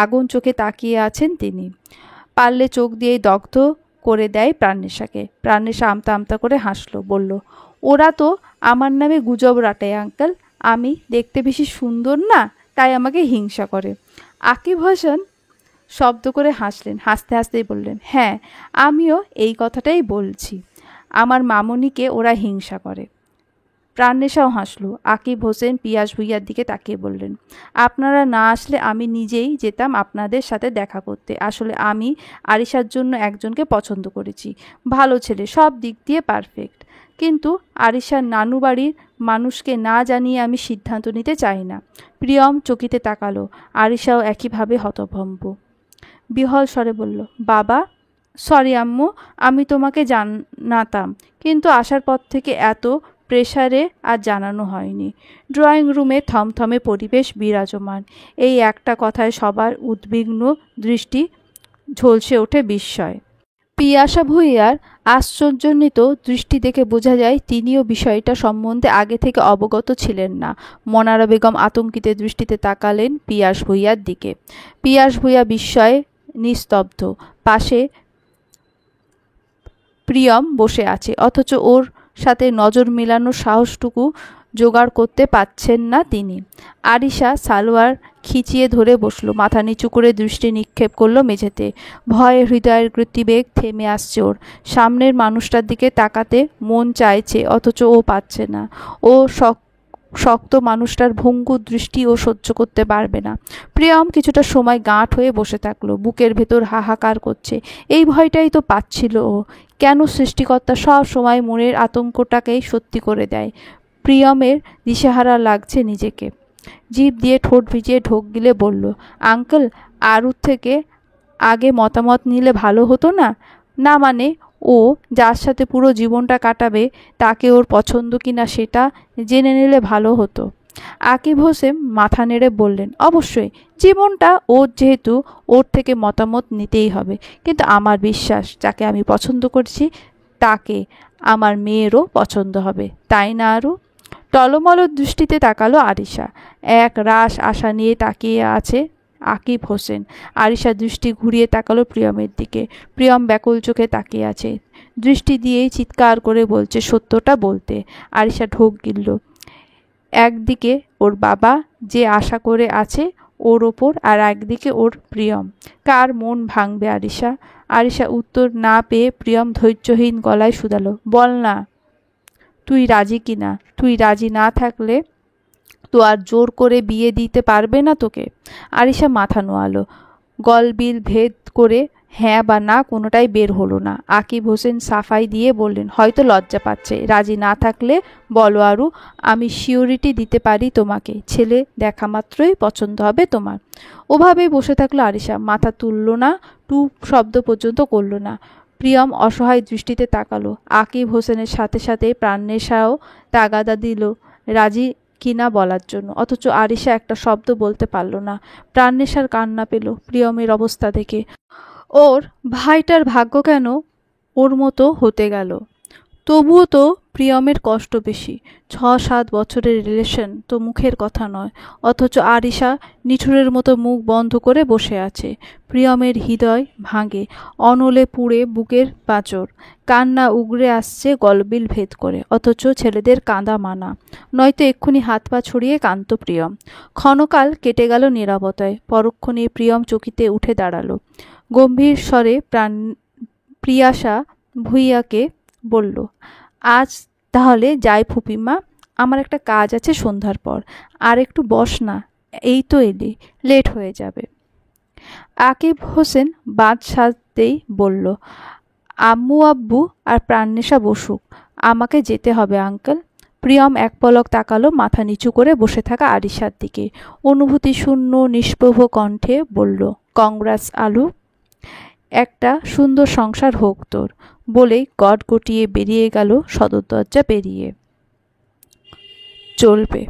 আগুন চোখে তাকিয়ে আছেন তিনি। পারলে চোখ দিয়েই দগ্ধ করে দেয় প্রাণনেশাকে। প্রাণনেশা আমতা আমতা করে হাসলো, বলল, ওরা তো আমার নামে গুজব রাটায় আঙ্কেল, আমি দেখতে বেশি সুন্দর না, তাই আমাকে হিংসা করে। আকিব হোসেন শব্দ করে হাসলেন, হাসতে হাসতেই বললেন, হ্যাঁ আমিও এই কথাটাই বলছি, আমার মামনিকে ওরা হিংসা করে। প্রাণনেশাও হাসলো। আকিব হোসেন পিয়াস ভুঁইয়ার দিকে তাকিয়ে বললেন, আপনারা না আসলে আমি নিজেই যেতাম আপনাদের সাথে দেখা করতে। আসলে আমি আরিশার জন্য একজনকে পছন্দ করেছি, ভালো ছেলে, সব দিক দিয়ে পারফেক্ট, কিন্তু আরিশার নানু বাড়ির মানুষকে না জানিয়ে আমি সিদ্ধান্ত নিতে চাই না। প্রিয়ম চকিতে তাকালো। আরিশাও একইভাবে হতভম্ব। বিহল স্বরে বলল, বাবা সরি আম্মু, আমি তোমাকে জানাতাম, কিন্তু আসার পর থেকে এত প্রেসারে আর জানানো হয়নি। ড্রয়িং রুমে থমথমে পরিবেশ বিরাজমান। এই একটা কথায় সবার উদ্বিগ্ন দৃষ্টি ঝলসে ওঠে বিস্ময়। পিয়াসা ভুঁইয়ার আশ্চর্যান্বিত দৃষ্টি দেখে বোঝা যায় তিনিও বিষয়টা সম্বন্ধে আগে থেকে অবগত ছিলেন না। মনারা বেগম আতঙ্কিত দৃষ্টিতে তাকালেন পিয়াস ভুঁইয়ার দিকে। পিয়াস ভুঁইয়া বিস্ময়ে নিস্তব্ধ। পাশে প্রিয়ম বসে আছে, অথচ ওর সাথে নজর মেলানোর সাহসটুকু জোগাড় করতে পারছেন না তিনি। আরিশা সালোয়ার খিচিয়ে ধরে বসলো, মাথা নিচু করে দৃষ্টি নিক্ষেপ করলো মেঝেতে। ভয়ে হৃদয়ের গতিবেগ থেমে আসছে ওর। সামনের মানুষটার দিকে তাকাতে মন চাইছে, অথচ ও পাচ্ছে না। ও শক্ত মানুষটার ভঙ্গুর দৃষ্টি ও সহ্য করতে পারবে না। প্রিয়ম কিছুটা সময় গাঁট হয়ে বসে থাকলো, বুকের ভেতর হাহাকার করছে। এই ভয়টাই তো পাচ্ছিল ও। কেন সৃষ্টিকর্তা সব সময় মনের আতঙ্কটাকেই সত্যি করে দেয়। প্রিয়মের দিশেহারা লাগছে নিজেকে। জিভ দিয়ে ঠোঁট ভিজিয়ে ঢোক গিলে বলল, আঙ্কেল আরুর থেকে আগে মতামত নিলে ভালো হতো না? না মানে ও যার সাথে পুরো জীবনটা কাটাবে তাকে ওর পছন্দ কিনা সেটা জেনে নিলে ভালো হতো। আকিব হোসেন মাথা নেড়ে বললেন, অবশ্যই, জীবনটা ওর যেহেতু ওর থেকে মতামত নিতেই হবে, কিন্তু আমার বিশ্বাস যাকে আমি পছন্দ করছি তাকে আমার মেয়েরও পছন্দ হবে, তাই না আরু? টলমল দৃষ্টিতে তাকালো আরিশা। এক রাশ আশা নিয়ে তাকিয়ে আছে আকিব হোসেন। আরিশা দৃষ্টি ঘুরিয়ে তাকালো প্রিয়মের দিকে। প্রিয়ম ব্যাকুল চোখে তাকিয়ে আছে, দৃষ্টি দিয়েই চিৎকার করে বলছে সত্যটা বলতে। আরিশা ঢোক গিলল। একদিকে ওর বাবা যে আশা করে আছে ওর ওপর, আর একদিকে ওর প্রিয়ম। কার মন ভাঙবে আরিশা? আরিশা উত্তর না পেয়ে প্রিয়ম ধৈর্যহীন গলায় শুধালো, বল না তুই রাজি কিনা? তুই রাজি না থাকলে তো আর জোর করে বিয়ে দিতে পারবে না তোকে। আরিশা মাথা নোয়ালো। গলবিল ভেদ করে হ্যাঁ বা না কোনোটাই বের হলো না। আকিব হোসেন সাফাই দিয়ে বললেন, হয়তো লজ্জা পাচ্ছে। রাজি না থাকলে বলো আরু, আমি সিওরিটি দিতে পারি তোমাকে, ছেলে দেখা মাত্রই পছন্দ হবে তোমার। ওভাবেই বসে থাকলো আরিশা, মাথা তুলল না, টু শব্দ পর্যন্ত করল না। প্রিয়ম অসহায় দৃষ্টিতে তাকালো। আকিব হোসেনের সাথে সাথে প্রাণনেশাও তাগাদা দিল রাজি কিনা বলার জন্য, অথচ আরিশা একটা শব্দ বলতে পারল না। প্রাণনেশার কান্না পেল প্রিয়মের অবস্থা দেখে। ওর ভাইটার ভাগ্য কেন ওর মতো হতে গেল? তবুও তো প্রিয়মের কষ্ট বেশি। 6-7 বছরের রিলেশন তো মুখের কথা নয়, অথচ আরিশা নিঠুরের মতো মুখ বন্ধ করে বসে আছে। প্রিয়মের হৃদয় ভাঙে, অনলে পুড়ে বুকের পাঁচর। কান্না উগরে আসছে গলবিল ভেদ করে, অথচ ছেলেদের কাঁদা মানা, নয়তো এক্ষুনি হাত পা ছড়িয়ে কাঁদত প্রিয়ম। ক্ষণকাল কেটে গেল নীরবতায়। পরক্ষণে প্রিয়ম চকিতে উঠে দাঁড়ালো। গম্ভীর স্বরে প্রিয়াসা ভুঁইয়াকে বলল, আজ তাহলে যাই ফুপিমা, আমার একটা কাজ আছে সন্ধ্যার পর। আর একটু বস না, এই তো এলি, লেট হয়ে যাবে। আকিব হোসেন বাঁধ সাজতেই বলল, আম্মু আব্বু আর প্রাণনেশা বসুক, আমাকে যেতে হবে আঙ্কেল। প্রিয়ম এক পলক তাকালো মাথা নিচু করে বসে থাকা আরিশার দিকে, অনুভূতি শূন্য নিষ্প্রভ কণ্ঠে বলল, কংগ্রাস আলু, একটা সুন্দর সংসার হোক তোর, বলেই গট গটিয়ে বেরিয়ে গেল সদর দরজা পেরিয়ে। চলবে।